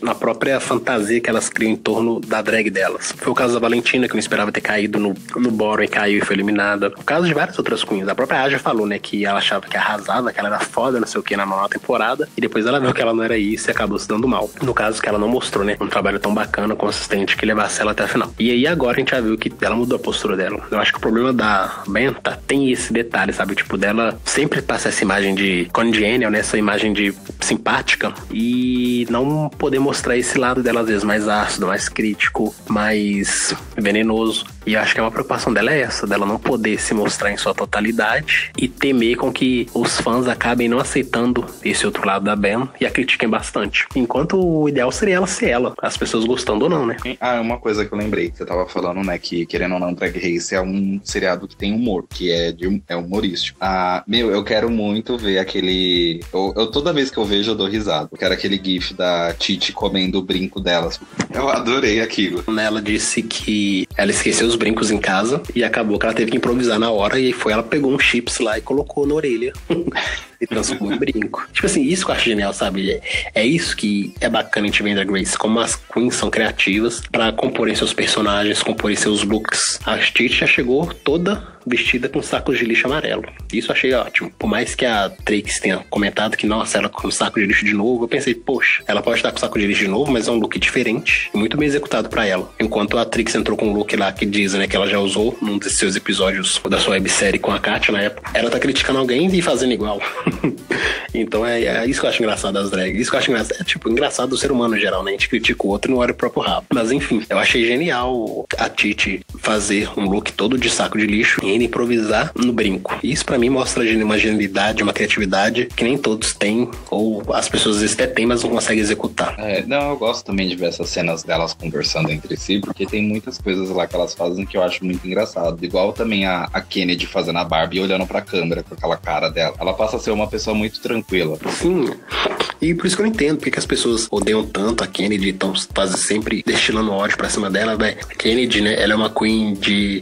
na própria fantasia que elas criam em torno da drag delas. Foi o caso da Valentina, que não esperava ter caído no bórum e caiu e foi eliminada. O caso de várias outras queens. A própria Aja falou, né, que ela achava que arrasava, que ela era foda, não sei o que, na nova temporada, e depois ela viu que ela não era isso e acabou se dando mal. No caso que ela não mostrou, né, um trabalho tão bacana, consistente, que levasse ela até a final. E aí agora a gente já viu que ela mudou a postura dela. Eu acho que o problema da Benta tem esse detalhe, sabe, tipo, dela sempre passa essa imagem de congenial, né, essa imagem de simpática, e não poder mostrar esse lado dela às vezes mais ácido, mais crítico, mais venenoso. E eu acho que uma preocupação dela é essa, dela não poder se mostrar em sua totalidade e temer com que os fãs acabem não aceitando esse outro lado da Ben e a critiquem bastante. Enquanto o ideal seria ela ser ela, as pessoas gostando ou não, né? Ah, uma coisa que eu lembrei, que você tava falando, né, que querendo ou não, Drag Race é um seriado que tem humor, que é humorístico. Ah, meu, eu quero muito ver aquele... Eu toda vez que eu vejo eu dou risada. Eu quero aquele gif da Titi comendo o brinco delas. Eu adorei aquilo. Ela disse que ela esqueceu os brincos em casa e acabou que ela teve que improvisar na hora, e foi, ela pegou um chips lá e colocou na orelha e transformou em brinco. Tipo assim, isso que eu acho genial, sabe? É isso que é bacana em gente ver em Drag Race, como as queens são criativas pra comporem seus personagens, comporem seus looks. A Titi já chegou toda vestida com sacos de lixo amarelo. Isso eu achei ótimo. Por mais que a Trix tenha comentado que, nossa, ela com saco de lixo de novo, eu pensei, poxa, ela pode estar com saco de lixo de novo, mas é um look diferente e muito bem executado pra ela. Enquanto a Trix entrou com um look lá que diz, né, que ela já usou num dos seus episódios da sua websérie com a Kátia na época, ela tá criticando alguém e fazendo igual. Então é isso que eu acho engraçado das drags. Isso que eu acho engraçado. É tipo, engraçado do ser humano em geral, né? A gente critica o outro e não olha o próprio rabo. Mas enfim, eu achei genial a Titi fazer um look todo de saco de lixo e ainda improvisar no brinco. Isso pra mim mostra uma genialidade, uma criatividade que nem todos têm, ou as pessoas às vezes até têm, mas não conseguem executar. Não, eu gosto também de ver essas cenas delas conversando entre si, porque tem muitas coisas lá que elas fazem que eu acho muito engraçado. Igual também a Kennedy fazendo a Barbie e olhando pra câmera com aquela cara dela. Ela passa a ser uma pessoa muito tranquila. Sim. E por isso que eu não entendo porque que as pessoas odeiam tanto a Kennedy, estão sempre destilando ódio pra cima dela, velho. A Kennedy, né, ela é uma queen de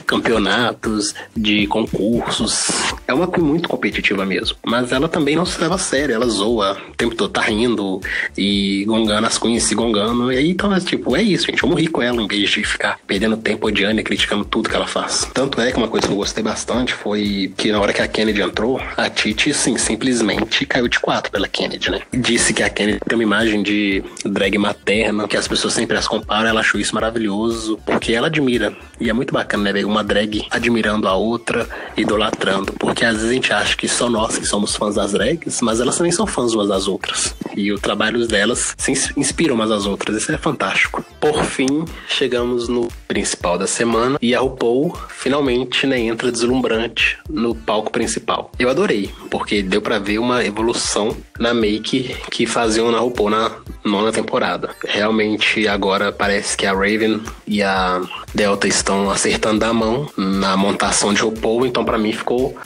campeonatos, de concursos. É uma queen muito competitiva mesmo. Mas ela também não se leva a sério, ela zoa o tempo todo, tá rindo e gongando as queens, se gongando. E aí, então, tipo, é isso, gente. Vamos rir com ela em vez de ficar perdendo tempo odiando e criticando tudo que ela faz. Tanto é que uma coisa que eu gostei bastante foi que na hora que a Kennedy entrou, a Titi, sim, simplesmente caiu de 4 pela Kennedy, né? Disse que a Kennedy tem uma imagem de drag materna, que as pessoas sempre as comparam. Ela achou isso maravilhoso, porque ela admira. E é muito bacana, né, ver uma drag admirando a outra, idolatrando. Porque às vezes a gente acha que só nós que somos fãs das drags, mas elas também são fãs umas das outras. E o trabalho delas se inspiram umas das outras. Isso é fantástico. Por fim, chegamos no principal da semana e a RuPaul finalmente, né, entra deslumbrante no palco principal. Eu adorei, porque deu pra ver uma evolução na make que faziam na RuPaul na 9ª temporada. Realmente agora parece que a Raven e a Delta estão acertando a mão na montação de RuPaul, então pra mim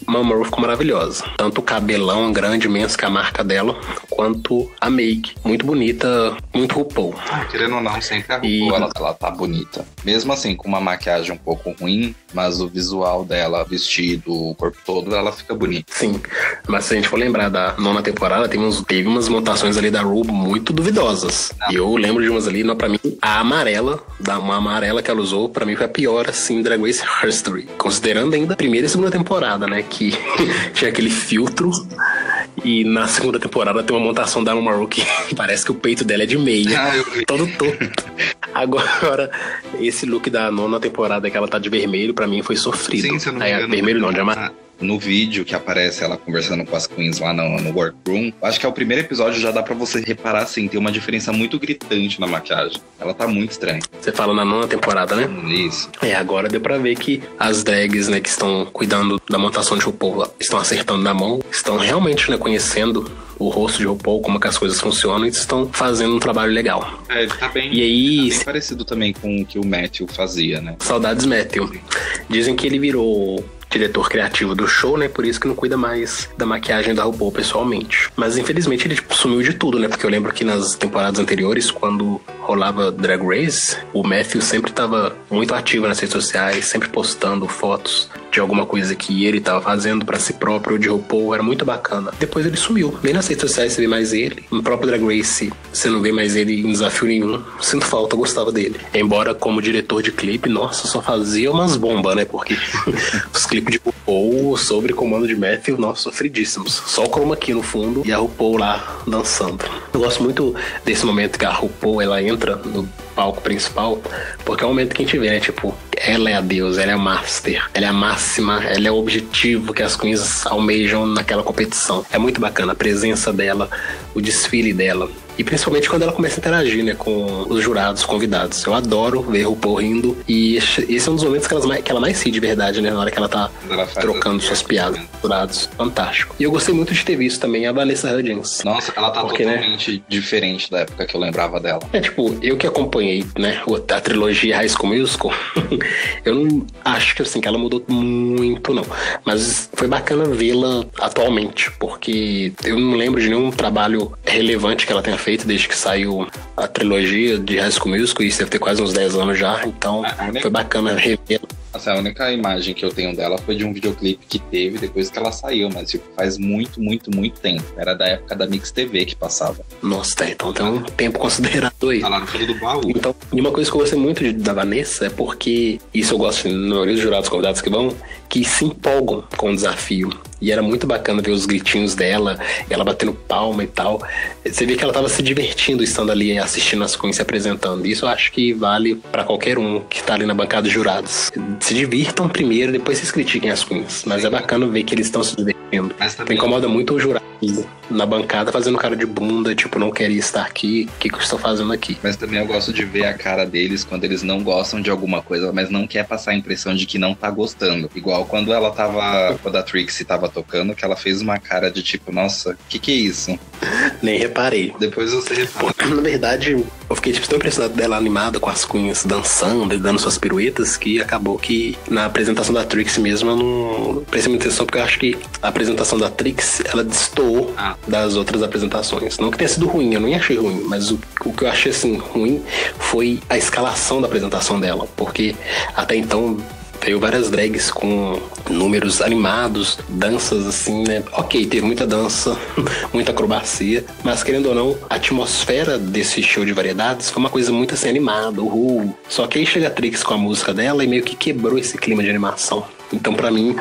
Mama Ru ficou maravilhosa. Tanto o cabelão grande, imenso, que é a marca dela, quanto a make. Muito bonita, muito RuPaul. Querendo ou não, sempre a RuPaul ela tá bonita. Mesmo assim, com uma maquiagem um pouco ruim, mas o visual dela, vestido, o corpo todo, ela fica bonita. Sim, mas se a gente for lembrar da 9ª temporada, teve umas montações ali da Ru muito duvidosas. E eu lembro de umas ali, pra mim, uma amarela que ela usou, pra mim foi a pior, assim, Drag Race History. Considerando ainda a 1ª e 2ª temporada, né, que tinha aquele filtro. E na 2ª temporada tem uma montação da Mama Ru que parece que o peito dela é de meia. Todo torto. Agora, esse look da 9ª temporada que ela tá de vermelho, pra mim foi sofrido. Sim, se eu não me engano, vermelho não, de amarelo. no vídeo que aparece ela conversando com as queens lá no workroom, acho que é o primeiro episódio, já dá pra você reparar, assim, tem uma diferença muito gritante na maquiagem. Ela tá muito estranha. Você fala na 9ª temporada, né? Isso. Agora deu pra ver que as drags, né, que estão cuidando da montação de RuPaul, estão acertando na mão, estão realmente, né, conhecendo o rosto de RuPaul, como que as coisas funcionam, e estão fazendo um trabalho legal. Ele tá bem, e aí, tá bem parecido também com o que o Matthew fazia, né? Saudades Matthew. Dizem que ele virou diretor criativo do show, né? Por isso que não cuida mais da maquiagem da RuPaul pessoalmente. Mas infelizmente ele sumiu de tudo, né? Porque eu lembro que nas temporadas anteriores, quando rolava Drag Race, o Matthew sempre estava muito ativo nas redes sociais, sempre postando fotos de alguma coisa que ele estava fazendo pra si próprio ou de RuPaul, era muito bacana. Depois ele sumiu. Nem nas redes sociais você vê mais ele. No próprio Drag Race você não vê mais ele em desafio nenhum. Sinto falta, eu gostava dele. Embora como diretor de clipe, nossa, só fazia umas bombas, né? Porque os clipes de RuPaul sobre comando de Matthew, nossa, sofridíssimos. Só o chroma key no fundo e a RuPaul lá dançando. Eu gosto muito desse momento que a RuPaul, ela entra no palco principal, porque é o momento que a gente vê, né? Tipo, ela é a deusa, ela é a master, ela é a máxima, ela é o objetivo que as queens almejam naquela competição. É muito bacana a presença dela, o desfile dela. E principalmente quando ela começa a interagir, né, com os jurados, convidados. Eu adoro ver RuPaul rindo. E esse é um dos momentos que ela mais ri de verdade, né? Na hora que ela tá trocando suas piadas com os jurados. Fantástico. E eu gostei muito de ter visto também a Vanessa Hudgens. Nossa, ela tá totalmente diferente da época que eu lembrava dela. Tipo, eu que acompanhei, né, a trilogia High School Musical, eu não acho que, assim, que ela mudou muito, não. Mas foi bacana vê-la atualmente, porque eu não lembro de nenhum trabalho relevante que ela tenha feito desde que saiu a trilogia de High School Musical, e isso deve ter quase uns 10 anos já, então foi bacana rever. Assim, a única imagem que eu tenho dela foi de um videoclipe que teve depois que ela saiu, mas tipo, faz muito tempo. Era da época da Mix TV que passava. Nossa, então tem um tempo considerado aí. Tá lá no fundo do baú. Então, e uma coisa que eu gostei muito da Vanessa é porque, isso eu gosto na maioria dos jurados convidados que vão, que se empolgam com o desafio. E era muito bacana ver os gritinhos dela, ela batendo palma e tal. Você vê que ela tava se divertindo estando ali assistindo as queens se apresentando. Isso eu acho que vale pra qualquer um que tá ali na bancada de jurados. Se divirtam primeiro, depois vocês critiquem as queens. Mas é bacana ver que eles estão se divertindo. Incomoda muito o jurado na bancada fazendo cara de bunda, tipo, não queria estar aqui, o que eu estou fazendo aqui? Mas também eu gosto de ver a cara deles quando eles não gostam de alguma coisa, mas não quer passar a impressão de que não tá gostando. Igual quando a Trixie tava tocando, que ela fez uma cara de tipo, nossa, que é isso? Nem reparei. Depois você repara. Na verdade, eu fiquei tipo, tão impressionado dela animada com as queens dançando e dando suas piruetas, que acabou que na apresentação da Trixie mesmo eu não prestei muita atenção, porque eu acho que a apresentação da Trixie, ela destoou das outras apresentações. Não que tenha sido ruim, eu não achei ruim, mas o que eu achei assim ruim foi a escalação da apresentação dela, porque até então veio várias drags com números animados, danças assim, né? Ok, teve muita dança, muita acrobacia, mas querendo ou não, a atmosfera desse show de variedades foi uma coisa muito assim animada, uhul. Só que aí chega a Trix com a música dela e meio que quebrou esse clima de animação. Então, pra mim,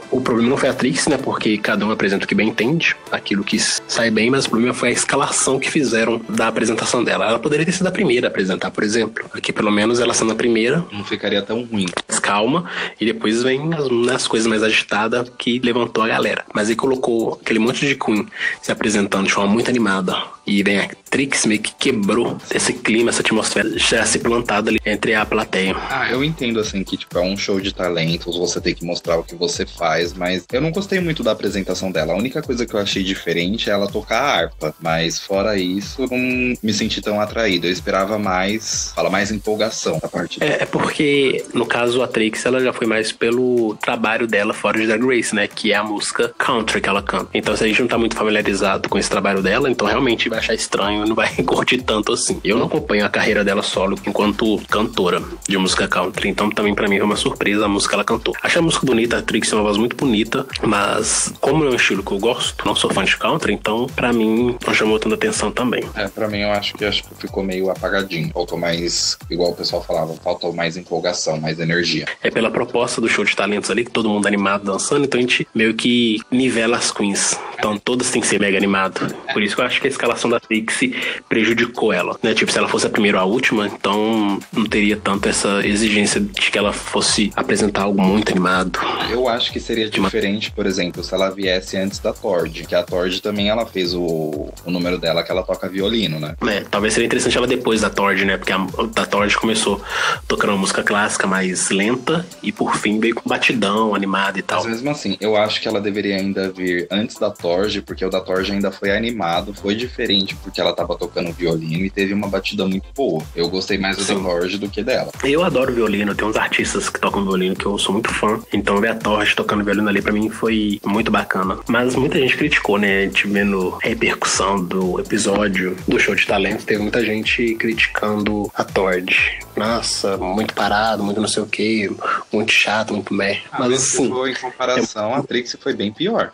o problema não foi a Trix, né? Porque cada um apresenta o que bem entende, aquilo que sai bem, mas o problema foi a escalação que fizeram da apresentação dela. Ela poderia ter sido a primeira a apresentar, por exemplo. Aqui, pelo menos, ela sendo a primeira. Não ficaria tão ruim. Calma, e depois vem as coisas mais agitadas que levantou a galera. Mas aí colocou aquele monte de queen se apresentando de forma muito animada. E vem a Trix meio que quebrou esse clima, essa atmosfera já se plantada ali entre a plateia. Eu entendo assim que tipo, é um show de talentos, você tem que mostrar o que você faz, mas eu não gostei muito da apresentação dela. A única coisa que eu achei diferente é ela tocar a harpa, mas fora isso, eu não me senti tão atraído. Eu esperava mais empolgação da parte dela. É porque, no caso, a Trix, ela já foi mais pelo trabalho dela fora de Drag Race, né? Que é a música country que ela canta. Então, se a gente não tá muito familiarizado com esse trabalho dela, então realmente vai achar estranho, não vai curtir tanto assim. Eu não acompanho a carreira dela solo enquanto cantora de música country, então também pra mim foi uma surpresa a música que ela cantou. Achei a música bonita, a Trix é uma voz muito bonita, mas como é um estilo que eu gosto, não sou fã de country, então pra mim não chamou tanta atenção também. Pra mim eu acho que ficou meio apagadinho. Faltou mais, igual o pessoal falava, faltou mais empolgação, mais energia. É pela proposta do show de talentos ali, que todo mundo animado dançando, então a gente meio que nivela as queens Então todas têm que ser mega animado. Por isso que eu acho que a escalação da Trixie prejudicou ela, né? Tipo, se ela fosse a primeira ou a última, então não teria tanto essa exigência de que ela fosse apresentar algo muito animado. Eu acho que seria diferente, por exemplo, se ela viesse antes da Tord, que a Tord também ela fez o número dela que ela toca violino, né? Talvez seria interessante ela depois da Tord, né? Porque a Tord começou tocando uma música clássica mais lenta e por fim veio com batidão, animada e tal. Mas mesmo assim, eu acho que ela deveria ainda vir antes da Tord, porque o da Tord ainda foi animado, foi diferente porque ela tava tocando violino e teve uma batida muito boa. Eu gostei mais do da Tord do que dela. Eu adoro violino, tem uns artistas que tocam violino que eu sou muito fã, então ver a Tord tocando violino ali pra mim foi muito bacana. Mas muita gente criticou, né? A gente vendo a repercussão do episódio do show de talentos, teve muita gente criticando a Tord. Nossa, muito parado, muito não sei o que, muito chato, muito meh. Mas assim, em comparação, a Trixie foi bem pior.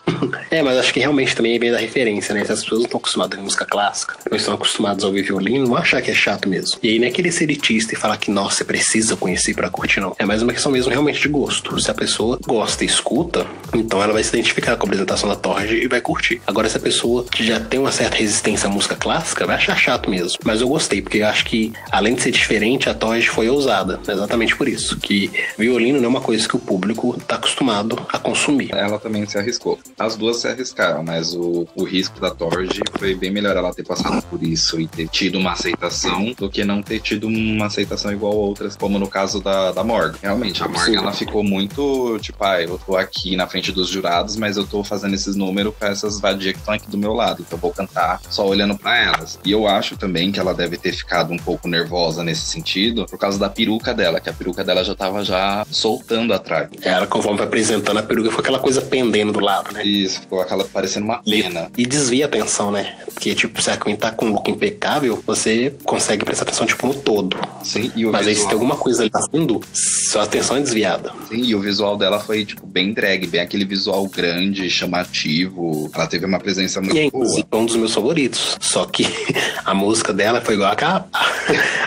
Mas acho que realmente também vem da referência, né? Se as pessoas não estão acostumadas a música clássica, não estão acostumadas a ouvir violino, vão achar que é chato mesmo. E aí não é querer ser elitista e falar que, nossa, você precisa conhecer pra curtir, não. É mais uma questão mesmo realmente de gosto. Se a pessoa gosta e escuta, então ela vai se identificar com a apresentação da Tord e vai curtir. Agora, se a pessoa já tem uma certa resistência à música clássica, vai achar chato mesmo. Mas eu gostei, porque eu acho que, além de ser diferente, a Tord foi ousada. Exatamente por isso. Que violino não é uma coisa que o público tá acostumado a consumir. Ela também se arriscou. As duas se arriscaram, mas o risco da Tord foi bem melhor ela ter passado por isso e ter tido uma aceitação do que não ter tido uma aceitação igual a outras, como no caso da Morgan. Realmente, a Morgan, ela ficou muito, tipo, eu tô aqui na frente dos jurados, mas eu tô fazendo esses números pra essas vadias que estão aqui do meu lado, então eu vou cantar só olhando pra elas. E eu acho também que ela deve ter ficado um pouco nervosa nesse sentido, por causa da peruca dela, que a peruca dela já tava soltando atrás. Ela, conforme vai apresentando a peruca, foi aquela coisa pendendo do lado, né? Isso, ficou aquela parecendo uma pena. E desvia a atenção, né? Porque, tipo, se a Queen tá com um look impecável, você consegue prestar atenção, tipo, no todo. Sim, e o Mas visual... aí se tem alguma coisa ali passando, sua atenção é desviada. Sim, e o visual dela foi, tipo, bem drag, bem aquele visual grande, chamativo. Ela teve uma presença muito boa. É um dos meus favoritos. Só que a música dela foi igual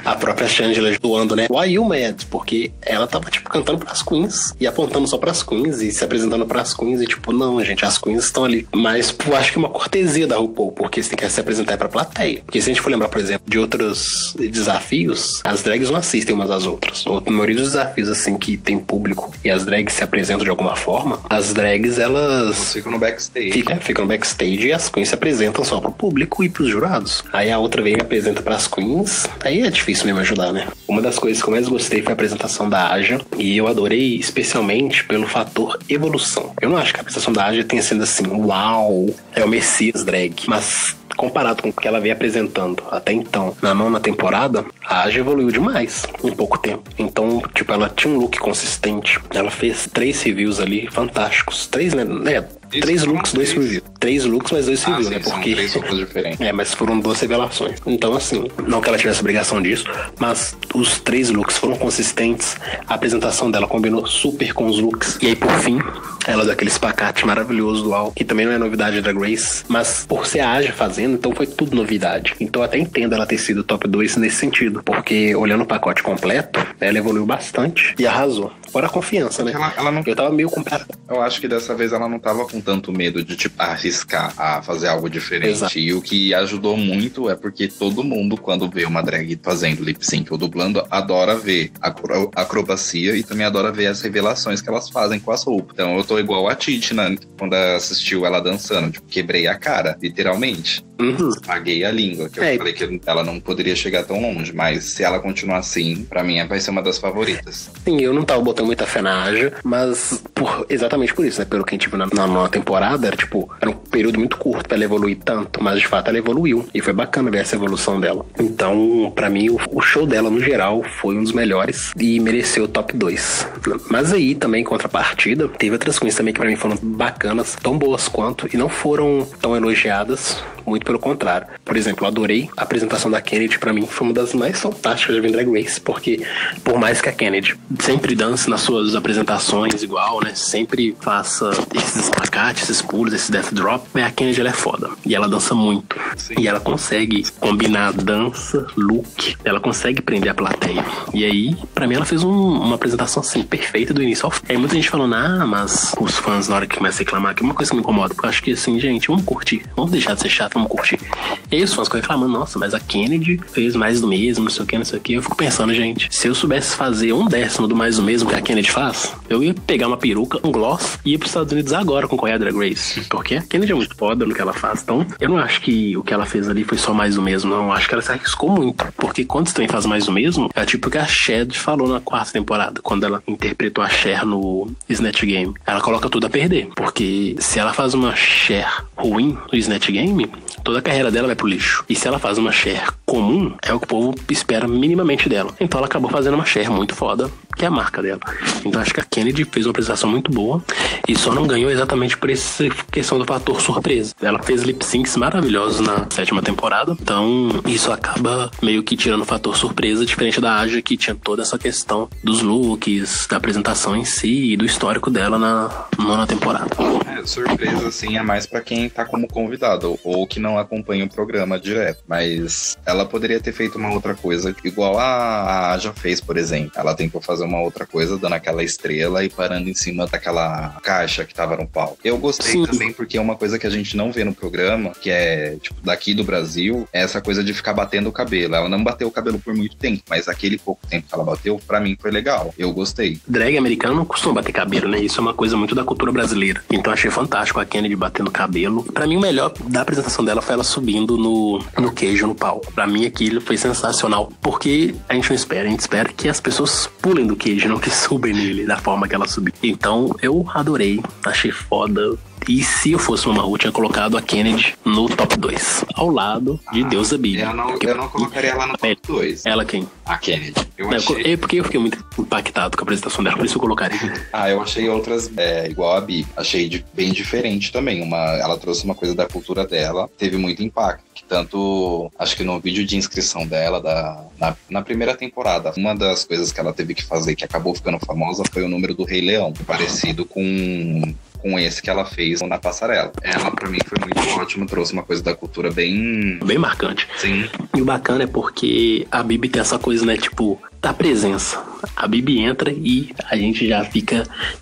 a própria Shangela doando, né? Why You Mad? Porque ela tava, tipo, cantando pras Queens e apontando só pras Queens e se apresentando pras Queens e, tipo, não, gente, as Queens estão ali. Mas, pô, acho que é uma cortesia da RuPaul, porque você tem que se apresentar pra plateia. Porque se a gente for lembrar, por exemplo, de outros desafios, as drags não assistem umas às outras. A maioria dos desafios, assim, que tem público e as drags se apresentam de alguma forma, as drags, elas ficam no backstage. Ficam no backstage e as Queens se apresentam só pro público e pros jurados. Aí a outra vem e apresenta pras Queens, aí é difícil mesmo ajudar, né? Uma das coisas que eu mais gostei foi a apresentação da Aja, e eu adorei especialmente pelo fator evolução. Eu não acho que a apresentação da Aja tenha sido assim, uau, é o Messias drag, mas comparado com o que ela vem apresentando até então, na nona temporada, a Aja evoluiu demais em pouco tempo. Então, tipo, ela tinha um look consistente, ela fez 3 reviews ali fantásticos, 3, né? 3 looks, 2 reviews. 3 looks, mas 2 reviews, né? Porque... 3 looks diferentes. mas foram 2 revelações. Então, assim, não que ela tivesse obrigação disso, mas os 3 looks foram consistentes. A apresentação dela combinou super com os looks. E aí, por fim, ela deu aquele espacate maravilhoso do Al, que também não é novidade da Grace, mas por ser a Aja fazendo, então foi tudo novidade. Então eu até entendo ela ter sido top 2 nesse sentido, porque olhando o pacote completo, ela evoluiu bastante e arrasou. Fora a confiança, né? Ela não... Eu tava meio comparado. Eu acho que dessa vez ela não tava com tanto medo de, tipo, arriscar a fazer algo diferente. Exato. E o que ajudou muito é porque todo mundo, quando vê uma drag fazendo lip sync ou dublando, adora ver a acrobacia e também adora ver as revelações que elas fazem com as roupas. Então eu tô igual a Titi, né? Quando assistiu ela dançando, tipo, quebrei a cara, literalmente. Paguei a língua, que eu falei que ela não poderia chegar tão longe, mas se ela continuar assim, pra mim vai ser uma das favoritas. Sim, eu não tava botando muita fé na Aja, mas exatamente por isso, né? Pelo que a gente viu na nova temporada, era um período muito curto pra ela evoluir tanto, mas de fato ela evoluiu, e foi bacana ver essa evolução dela. Então, pra mim, o show dela, no geral, foi um dos melhores e mereceu o top 2. Mas aí, também, em contrapartida, teve outras coisas também que pra mim foram bacanas, tão boas quanto, e não foram tão elogiadas, Muito pelo contrário. Por exemplo, eu adorei a apresentação da Kennedy. Pra mim, foi uma das mais fantásticas que eu já vi em Drag Race, porque por mais que a Kennedy sempre dance nas suas apresentações igual, né? Sempre faça esses espacates, esses pulos, esse death drop, a Kennedy, ela é foda. E ela dança muito. Sim. E ela consegue combinar dança, look, ela consegue prender a plateia. E aí, pra mim, ela fez uma apresentação, assim, perfeita do início ao fim. Aí muita gente falando, mas os fãs, na hora que começam a reclamar, que é uma coisa que me incomoda, porque eu acho que, assim, gente, vamos curtir. Vamos deixar de ser chato, vamos curtir. E aí os fãs ficam reclamando, nossa, mas a Kennedy fez mais do mesmo, não sei o que, não sei o que. Eu fico pensando, gente, se eu soubesse fazer 1/10 do mais do mesmo que a Kennedy faz, eu ia pegar uma peruca, um gloss e ia pros Estados Unidos agora concorrer a Drag Race. Porque a Kennedy é muito foda no que ela faz. Então, eu não acho que o que ela fez ali foi só mais do mesmo, não. Eu acho que ela se arriscou muito. Porque quando você também faz mais do mesmo, é tipo o que a Shed falou na 4ª temporada, quando ela interpretou a Cher no Snatch Game. Ela coloca tudo a perder. Porque se ela faz uma Cher ruim no Snatch Game, toda a carreira dela vai pro lixo. E se ela faz uma Cher comum, é o que o povo espera minimamente dela. Então ela acabou fazendo uma Cher muito foda, que é a marca dela. Então acho que a Kennedy fez uma apresentação muito boa e só não ganhou exatamente por essa questão do fator surpresa. Ela fez lip syncs maravilhosos na 7ª temporada, então isso acaba meio que tirando o fator surpresa, diferente da Aja, que tinha toda essa questão dos looks, da apresentação em si e do histórico dela na 9ª temporada. Surpresa, assim, é mais pra quem tá como convidado ou que não acompanha o programa direto, mas ela poderia ter feito uma outra coisa, igual a Aja fez, por exemplo. Ela tentou fazer uma outra coisa, dando aquela estrela e parando em cima daquela caixa que tava no palco. Eu gostei Sim. também porque é uma coisa que a gente não vê no programa, que é, tipo, daqui do Brasil, é essa coisa de ficar batendo o cabelo. Ela não bateu o cabelo por muito tempo, mas aquele pouco tempo que ela bateu, pra mim foi legal. Eu gostei. Drag americano não costuma bater cabelo, né? Isso é uma coisa muito da cultura brasileira. Então achei fantástico a Kennedy batendo cabelo. Pra mim, o melhor da apresentação dela foi ela subindo no queijo, no palco. Pra mim, aquilo foi sensacional, porque a gente não espera. A gente espera que as pessoas pulem do queijo, não que subem nele da forma que ela subiu. Então, eu adorei. Achei foda. E se eu fosse uma Maru, tinha colocado a Kennedy no top 2, ao lado de Deusa Bibi. Eu não colocaria ela no top 2. Ela quem? A Kennedy. Porque eu fiquei muito impactado com a apresentação dela, por isso eu colocaria. Eu achei outras igual a Bibi. Achei bem diferente também. Ela trouxe uma coisa da cultura dela, teve muito impacto. Que tanto, acho que no vídeo de inscrição dela, na primeira temporada, uma das coisas que ela teve que fazer, que acabou ficando famosa, foi o número do Rei Leão, parecido com esse que ela fez na passarela. Ela, pra mim, foi muito ótima, trouxe uma coisa da cultura bem marcante. Sim. E o bacana é porque a Bibi tem essa coisa, né, tipo, da presença. A Bibi entra e a gente já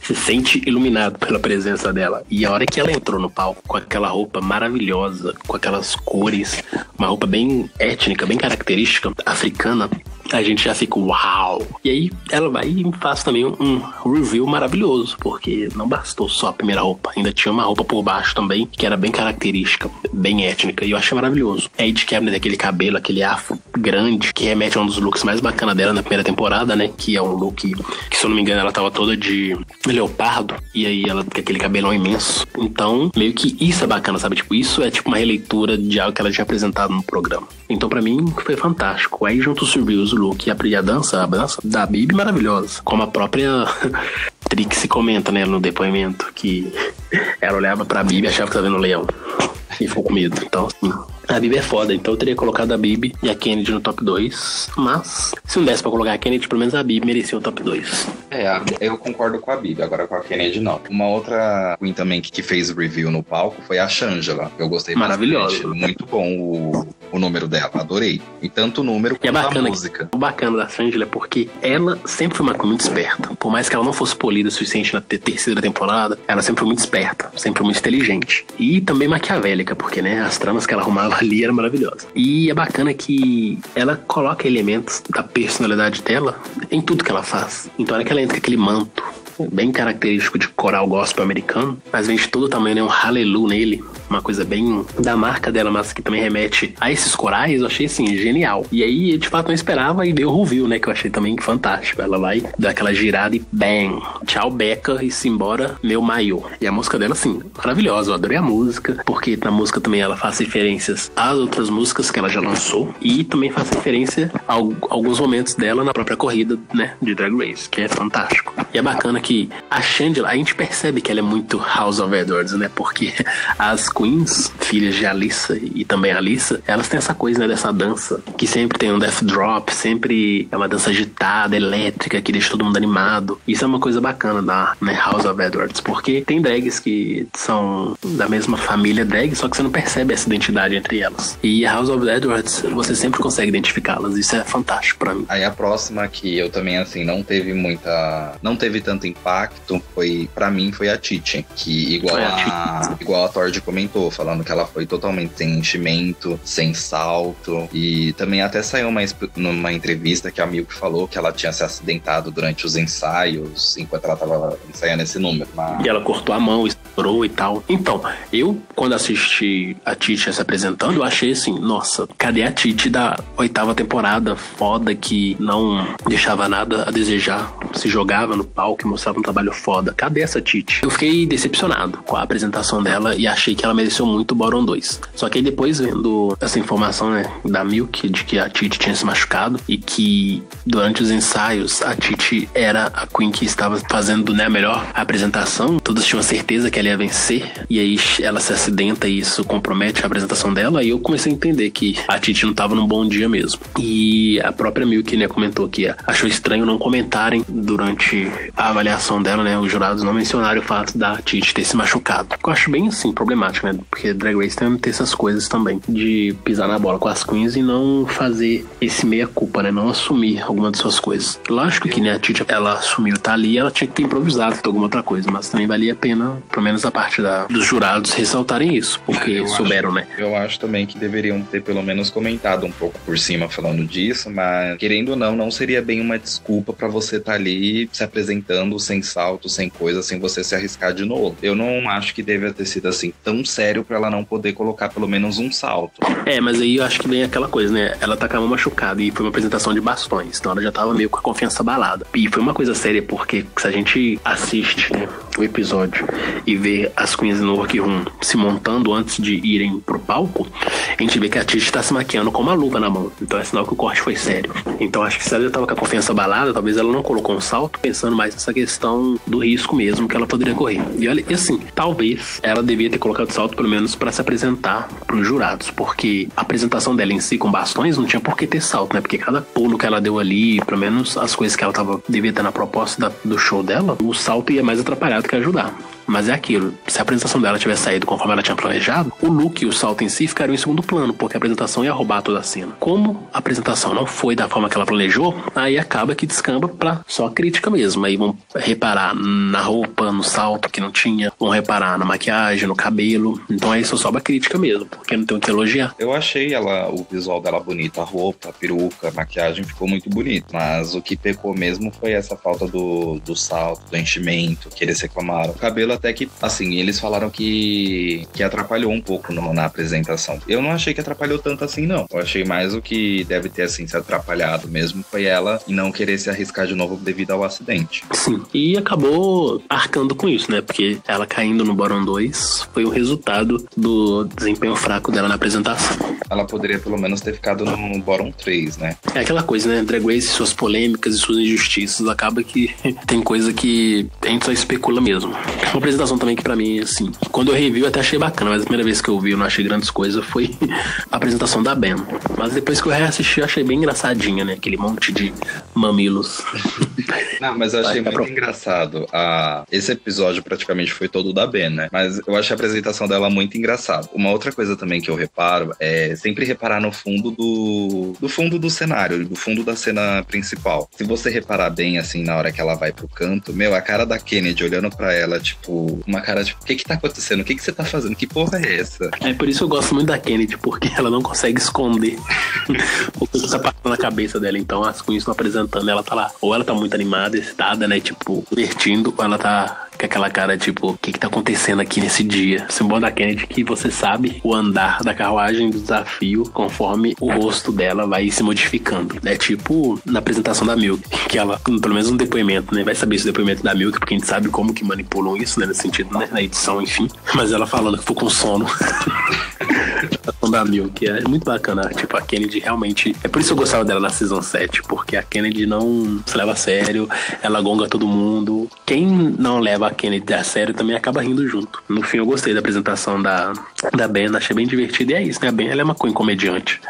se sente iluminado pela presença dela. E a hora que ela entrou no palco, com aquela roupa maravilhosa, com aquelas cores, uma roupa bem étnica, bem característica, africana, a gente já fica uau! E aí ela vai e faz também um review maravilhoso, porque não bastou só a primeira roupa, ainda tinha uma roupa por baixo também, que era bem característica, bem étnica, e eu achei maravilhoso. A Ed Cabinet, aquele cabelo, aquele afro grande, que remete a um dos looks mais bacanas dela na primeira temporada, né? Que é um look que, se eu não me engano, ela tava toda de leopardo, e aí ela tem aquele cabelão imenso. Então, meio que isso é bacana, sabe? Tipo, isso é tipo uma releitura de algo que ela tinha apresentado no programa. Então, pra mim, foi fantástico. Aí, junto os reviews, o look e a dança da Bibi, maravilhosa. Como a própria Trixie comenta, né, no depoimento, que ela olhava pra Bibi e achava que tava vendo um leão. E ficou com medo. Então, assim, a Bibi é foda. Então eu teria colocado a Bibi e a Kennedy no top 2. Mas, se não desse pra colocar a Kennedy, pelo menos a Bibi merecia o top 2. Eu concordo com a Bibi. Agora com a Kennedy, não. Uma outra Queen também que fez review no palco foi a Shangela. Eu gostei maravilhosa. Bastante. Muito bom o número dela. Adorei. E tanto o número quanto a música. O bacana da Shangela é porque ela sempre foi uma Queen muito esperta. Por mais que ela não fosse polida o suficiente na terceira temporada, ela sempre foi muito esperta. Sempre foi muito inteligente. E também maquiavélica, porque, né, as tramas que ela arrumava ali eram maravilhosas. E é bacana que ela coloca elementos da personalidade dela em tudo que ela faz. Então, olha que ela entra com aquele manto bem característico de coral gospel americano, mas vem de todo o tamanho, né? Um hallelujah nele, uma coisa bem da marca dela, mas que também remete a esses corais. Eu achei, assim, genial. E aí, de fato, não esperava e veio o review, né? Que eu achei também fantástico. Ela vai dar aquela girada e bang! Tchau, Becca, e simbora, meu maiô. E a música dela, assim, maravilhosa. Eu adorei a música, porque na música também ela faz referências às outras músicas que ela já lançou e também faz referência a alguns momentos dela na própria corrida, né? De Drag Race, que é fantástico. E é bacana que a Shangela, a gente percebe que ela é muito House of Edwards, né? Porque as queens, filhas de Alissa e também Alissa, elas têm essa coisa, né, dessa dança, que sempre tem um death drop, sempre é uma dança agitada, elétrica, que deixa todo mundo animado. Isso é uma coisa bacana da, né, House of Edwards, porque tem drags que são da mesma família drag, só que você não percebe essa identidade entre elas. E a House of Edwards, você sempre consegue identificá-las. Isso é fantástico pra mim. Aí a próxima que eu também, assim, não teve tanto impacto, pra mim, foi a Titi, que igual a Tord comentou, falando que ela foi totalmente sem enchimento, sem salto, e também até saiu numa entrevista que a Milk falou que ela tinha se acidentado durante os ensaios, enquanto ela tava ensaiando esse número. Mas... E ela cortou a mão, estourou e tal. Então, eu, quando assisti a Titi se apresentando, eu achei assim, nossa, cadê a Titi da 8ª temporada foda, que não deixava nada a desejar, se jogava no palco e mostrava um trabalho foda? Cadê essa Titi? Eu fiquei decepcionado com a apresentação dela e achei que ela mereceu muito o Bottom 2. Só que aí depois, vendo essa informação, né, da Milk, de que a Titi tinha se machucado e que durante os ensaios a Titi era a Queen que estava fazendo, né, a melhor apresentação, todos tinham certeza que ela ia vencer, e aí ela se acidenta e isso compromete a apresentação dela, e eu comecei a entender que a Titi não estava num bom dia mesmo. E a própria Milk, né, comentou que achou estranho não comentarem durante a avaliação dela, né, os jurados não mencionaram o fato da Titi ter se machucado. Eu acho bem, assim, problemático, né, porque Drag Race tem que ter essas coisas também, de pisar na bola com as queens e não fazer esse meia-culpa, né, não assumir alguma de suas coisas. Lógico que, né, a Titi, ela assumiu tá ali, ela tinha que ter improvisado, feito alguma outra coisa, mas também valia a pena, pelo menos a parte dos jurados, ressaltarem isso, porque souberam, né. Eu acho também que deveriam ter pelo menos comentado um pouco por cima falando disso, mas querendo ou não seria bem uma desculpa pra você estar ali se apresentando sem salto, sem coisa, sem você se arriscar de novo. Eu não acho que deve ter sido assim tão sério pra ela não poder colocar pelo menos um salto. Mas aí eu acho que vem aquela coisa, né? Ela tá com a mão machucada e foi uma apresentação de bastões, então ela já tava meio com a confiança abalada. E foi uma coisa séria, porque se a gente assiste, né, o episódio e vê as Queens no workroom se montando antes de irem pro palco, a gente vê que a Titi tá se maquiando com uma luva na mão. Então é sinal que o corte foi sério. Então acho que se ela já tava com a confiança abalada, talvez ela não colocou um salto, pensando mais nessa questão do risco mesmo que ela poderia correr. E olha, e assim, talvez ela devia ter colocado salto pelo menos pra se apresentar pros jurados, porque a apresentação dela em si com bastões não tinha por que ter salto, né? Porque cada pulo que ela deu ali, pelo menos as coisas que ela devia ter na proposta do show dela, o salto ia mais atrapalhado que ajudar. Mas é aquilo, se a apresentação dela tivesse saído conforme ela tinha planejado, o look e o salto em si ficariam em segundo plano, porque a apresentação ia roubar toda a cena. Como a apresentação não foi da forma que ela planejou, aí acaba que descamba pra só crítica mesmo. Aí vão reparar na roupa, no salto que não tinha, vão reparar na maquiagem, no cabelo. Então aí só sobra crítica mesmo, porque não tem o que elogiar. Eu achei o visual dela bonito, a roupa, a peruca, a maquiagem ficou muito bonito, mas o que pecou mesmo foi essa falta do salto, do enchimento, que eles reclamaram. O cabelo até que, assim, eles falaram que atrapalhou um pouco na apresentação. Eu não achei que atrapalhou tanto assim, não. Eu achei mais o que deve ter, assim, se atrapalhado mesmo foi ela e não querer se arriscar de novo devido ao acidente. Sim, e acabou arcando com isso, né? Porque ela caindo no Bottom 2 foi o resultado do desempenho fraco dela na apresentação. Ela poderia pelo menos ter ficado no Bottom 3, né? É aquela coisa, né? Drag Race, suas polêmicas e suas injustiças, acaba que tem coisa que a gente só especula mesmo. Uma apresentação também que pra mim, assim, quando eu revi eu até achei bacana, mas a primeira vez que eu vi eu não achei grandes coisas, foi a apresentação da Ben. Mas depois que eu reassisti eu achei bem engraçadinha, né? Aquele monte de mamilos. Não, mas eu achei muito engraçado. Esse episódio praticamente foi todo da Ben, né? Mas eu achei a apresentação dela muito engraçada. Uma outra coisa também que eu reparo é sempre reparar no fundo do fundo do cenário, do fundo da cena principal. Se você reparar bem, assim, na hora que ela vai pro canto, a cara da Kennedy olhando pra ela, tipo, uma cara tipo, o que tá acontecendo? O que você tá fazendo? Que porra é essa? É por isso que eu gosto muito da Kennedy, porque ela não consegue esconder o que tá passando na cabeça dela. Então as queens estão apresentando, ela tá lá, ou ela tá muito animada, excitada, né, tipo, divertindo, ou ela tá com aquela cara, tipo, o que tá acontecendo aqui nesse dia? O símbolo da Kennedy é que você sabe o andar da carruagem do desafio conforme o rosto dela vai se modificando. É tipo na apresentação da Milk, que ela, pelo menos um depoimento, né, vai saber esse depoimento da Milk, porque a gente sabe como que manipulam isso, né, nesse sentido, né, na edição, enfim. Mas ela falando que ficou com sono. apresentação da Milk é muito bacana. Tipo, a Kennedy realmente... É por isso que eu gostava dela na Season 7, porque a Kennedy não se leva a sério, ela gonga todo mundo. Quem não leva a Kennedy a sério também acaba rindo junto. No fim, eu gostei da apresentação da Ben, achei bem divertida. E é isso, né? A Ben, ela é uma comediante.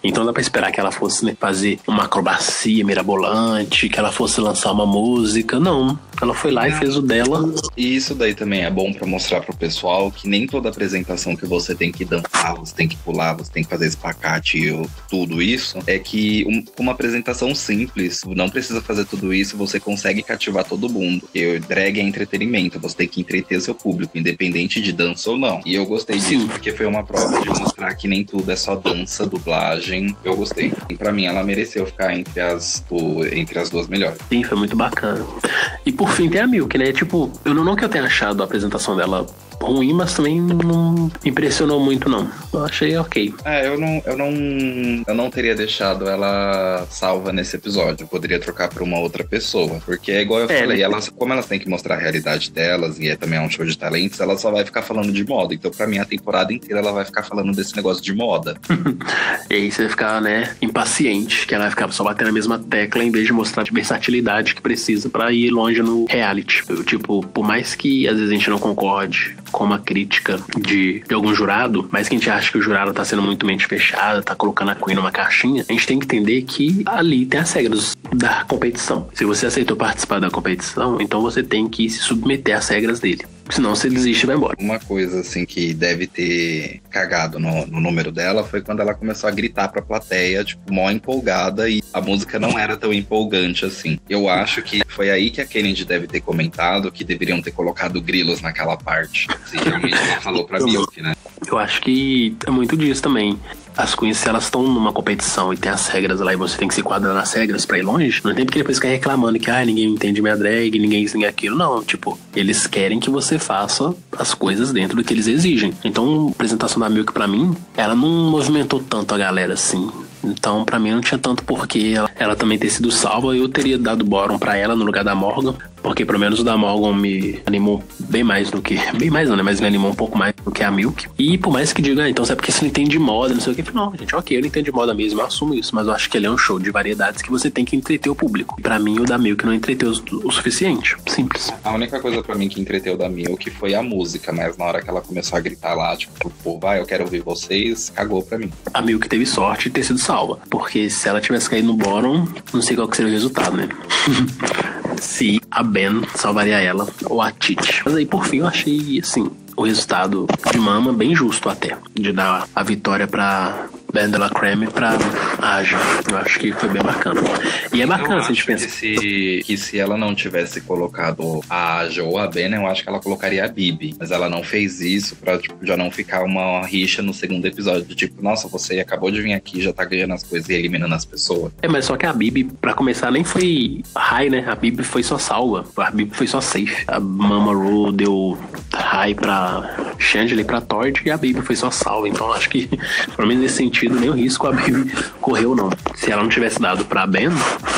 Então dá pra esperar que ela fosse, né, fazer uma acrobacia mirabolante, que ela fosse lançar uma música. Não, ela foi lá e fez o dela. E isso daí também é bom pra mostrar pro pessoal que nem toda apresentação que você tem que dançar, você tem que pular, você tem que fazer espacate, tudo isso, é que uma apresentação simples, não precisa fazer tudo isso, você consegue cativar todo mundo. Porque drag é entretenimento, você tem que entreter seu público, independente de dança ou não. E eu gostei disso, porque foi uma prova de mostrar que nem tudo é só dança, dublagem. Eu gostei. E pra mim, ela mereceu ficar entre as duas melhores. Sim, foi muito bacana. E por fim tem a Milk, né? Tipo, eu não que eu tenha achado a apresentação dela ruim, mas também não me impressionou muito, não. Eu achei ok. Eu não teria deixado ela salva nesse episódio. Eu poderia trocar por uma outra pessoa. Porque é igual eu falei, como elas têm que mostrar a realidade delas, e também é um show de talentos, ela só vai ficar falando de moda. Então, pra mim, a temporada inteira ela vai ficar falando desse negócio de moda. E aí você vai ficar, né, impaciente, que ela vai ficar só batendo a mesma tecla em vez de mostrar a versatilidade que precisa pra ir longe no reality. Tipo, por mais que às vezes a gente não concorde com uma crítica de algum jurado, mas que a gente acha que o jurado tá sendo muito mente fechada, tá colocando a Queen numa caixinha, a gente tem que entender que ali tem as regras da competição. Se você aceitou participar da competição, então você tem que se submeter às regras dele. Senão você desiste e vai embora. Uma coisa assim que deve ter cagado no número dela foi quando ela começou a gritar pra plateia, tipo, mó empolgada, e a música não era tão empolgante assim. Eu acho que foi aí que a Kennedy deve ter comentado que deveriam ter colocado grilos naquela parte. Se realmente ela falou pra Milk, né? Eu acho que é muito disso também. As queens, se elas estão numa competição e tem as regras lá e você tem que se quadrar nas regras pra ir longe, não tem porque depois ficar reclamando que ninguém entende minha drag, ninguém isso, ninguém aquilo. Não, tipo, eles querem que você faça as coisas dentro do que eles exigem. Então, a apresentação da Milk pra mim, ela não movimentou tanto a galera assim. Então, pra mim, não tinha tanto porquê ela também ter sido salva. Eu teria dado bottom pra ela no lugar da Morgan, porque pelo menos o da Morgan me animou bem mais do que... Bem mais não, né? Mas me animou um pouco mais do que a Milk. E por mais que diga, então, é porque você não entende de moda, não sei o que. Não, gente, ok, eu não entendo de moda mesmo, eu assumo isso. Mas eu acho que ele é um show de variedades que você tem que entreter o público. Pra mim, o da Milk não entreteu o suficiente. Simples. A única coisa pra mim que entreteu da Milk foi a música, mas na hora que ela começou a gritar lá, tipo, pô, vai, eu quero ouvir vocês, cagou pra mim. A Milk teve sorte de ter sido salva, porque se ela tivesse caído no bottom, não sei qual que seria o resultado, né? Se a Ben salvaria ela ou a Titi. Mas aí, por fim, eu achei, assim, o resultado de Mama bem justo até, de dar a vitória pra Ben de la Creme pra Aja. Eu acho que foi bem bacana. E é bacana se a gente pensar. Que se ela não tivesse colocado a Aja ou a Ben, eu acho que ela colocaria a Bibi. Mas ela não fez isso pra, tipo, já não ficar uma rixa no segundo episódio. Tipo, nossa, você acabou de vir aqui, já tá ganhando as coisas e eliminando as pessoas. Mas só que a Bibi, pra começar, nem foi high, né? A Bibi foi só salva. A Bibi foi só safe. A Mama Ru deu high pra Shangela e pra Tord, e a Bibi foi só salva. Então acho que, pelo menos nesse sentido, nem o risco a Bibi correu, não. Se ela não tivesse dado pra Ben,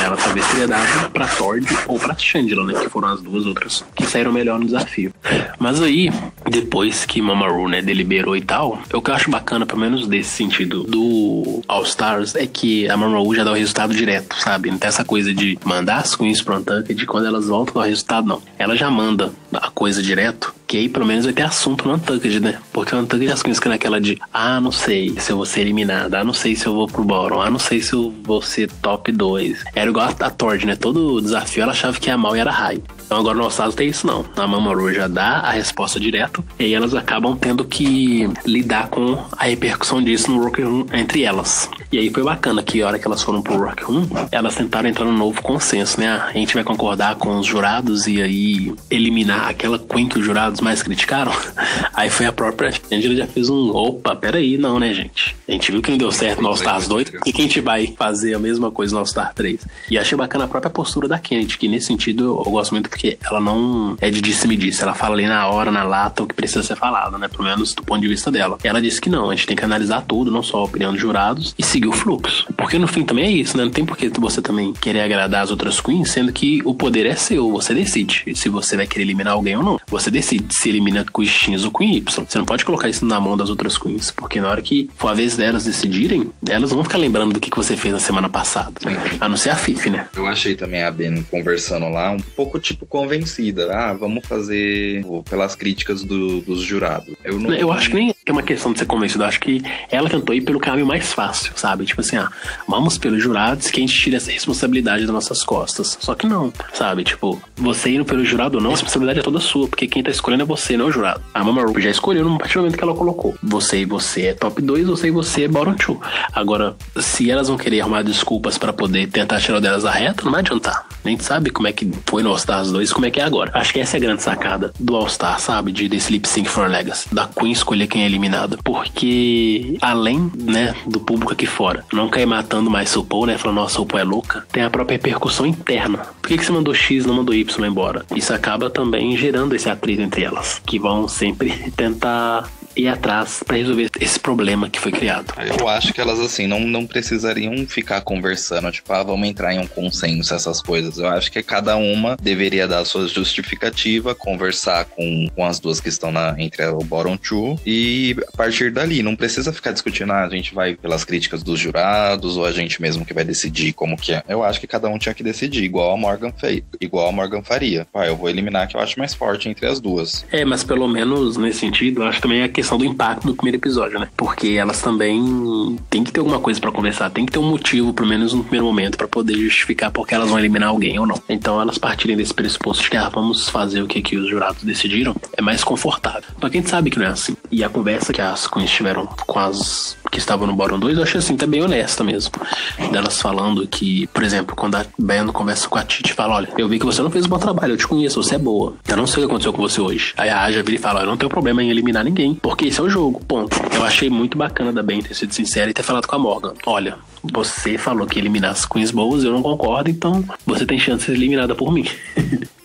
ela talvez teria dado pra Tord ou pra Shangela, né? Que foram as duas outras que saíram melhor no desafio. Mas aí, depois que Mama Ru, né, deliberou e tal, o que eu acho bacana, pelo menos desse sentido do All Stars, é que a Mama Ru já dá o resultado direto, sabe? Não tem essa coisa de mandar as queens pro Untucked, quando elas voltam dar o resultado, não. Ela já manda a coisa direto, que aí pelo menos vai ter assunto no Untucked, né? Porque o Untucked as queens ficam naquela de não sei se eu vou ser eliminada, não sei se eu vou pro bottom, não sei se eu vou ser top 2. Era igual a Tord, né? Todo desafio ela achava que ia mal e era high. Então agora no nosso caso tem isso não. A Mama Ru já dá a resposta direto, e aí elas acabam tendo que lidar com a repercussão disso no Rock Room entre elas. E aí foi bacana que a hora que elas foram pro Rock Room, elas tentaram entrar num novo consenso, né? A gente vai concordar com os jurados e aí eliminar aquela Queen que os jurados mais criticaram. Aí foi a própria Angela já fez opa, peraí, não, né, gente? A gente viu que não deu certo no All Stars 2, e que a gente vai fazer a mesma coisa no All Star 3. E achei bacana a própria postura da Kennedy, que nesse sentido eu gosto muito porque ela não é de disse-me-disse. Ela fala ali na hora, na lata, o que precisa ser falado, né? Pelo menos do ponto de vista dela. E ela disse que não, a gente tem que analisar tudo, não só a opinião dos jurados, e seguir o fluxo. Porque no fim também é isso, né? Não tem por que você também querer agradar as outras queens, sendo que o poder é seu, você decide se você vai querer eliminar alguém ou não. Você decide se elimina Queen X ou Queen Y. Você não pode colocar isso na mão das outras queens, porque na hora que for a vez delas decidirem, elas vão ficar lembrando do que você fez na semana passada. A não ser a Fifi, né? Eu achei também a Ben conversando lá um pouco, tipo, convencida. Ah, vamos fazer pelas críticas dos jurados. Eu acho que nem é uma questão de ser convencida. Eu acho que ela tentou ir pelo caminho mais fácil, sabe? Tipo assim, vamos pelos jurados que a gente tira essa responsabilidade das nossas costas. Só que não, sabe? Tipo, você indo pelo jurado ou não, a responsabilidade é toda sua, porque quem tá escolhendo é você, não é o jurado. A Mama Ru já escolheu no partir do momento que ela colocou. Você e você é top 2, você e você é bottom 2. Agora, se elas vão querer arrumar desculpas pra poder tentar tirar delas a reta, não vai adiantar. A gente sabe como é que foi no All Stars 2 e como é que é agora. Acho que essa é a grande sacada do All Star, sabe? Desse Lip Sync for Legacy. Da Queen escolher quem é eliminada. Porque, além, né, do público aqui fora, não cair matando mais RuPaul, né? Falando, nossa, RuPaul é louca. Tem a própria repercussão interna. Por que você mandou X e não mandou Y embora? Isso acaba também gerando esse atrito entre elas. Que vão sempre tentar ir atrás pra resolver esse problema que foi criado. Eu acho que elas, assim, não precisariam ficar conversando, tipo, vamos entrar em um consenso, essas coisas. Eu acho que cada uma deveria dar a sua justificativa, conversar com as duas que estão entre o bottom two, e a partir dali, não precisa ficar discutindo, a gente vai pelas críticas dos jurados, ou a gente mesmo que vai decidir como que é. Eu acho que cada um tinha que decidir, igual a Morgan faria. Eu vou eliminar a que eu acho mais forte entre as duas. Mas pelo menos nesse sentido, eu acho também a questão do impacto do primeiro episódio, né? Porque elas também tem que ter alguma coisa pra conversar, tem que ter um motivo, pelo menos no primeiro momento, pra poder justificar porque elas vão eliminar alguém ou não. Então elas partirem desse pressuposto de que vamos fazer o que os jurados decidiram, é mais confortável. Só que a gente sabe que não é assim. E a conversa que as queens tiveram com as que estavam no bottom 2, eu achei assim, tá bem honesta mesmo. Delas falando que, por exemplo, quando a Ben conversa com a Titi e fala, olha, eu vi que você não fez um bom trabalho, eu te conheço, você é boa. Eu não sei o que aconteceu com você hoje. Aí a Aja vira e fala, eu não tenho problema em eliminar ninguém, porque esse é o jogo, ponto. Eu achei muito bacana da Ben ter sido sincera e ter falado com a Morgan. Olha, você falou que eliminar as queens boas, eu não concordo, então você tem chance de ser eliminada por mim.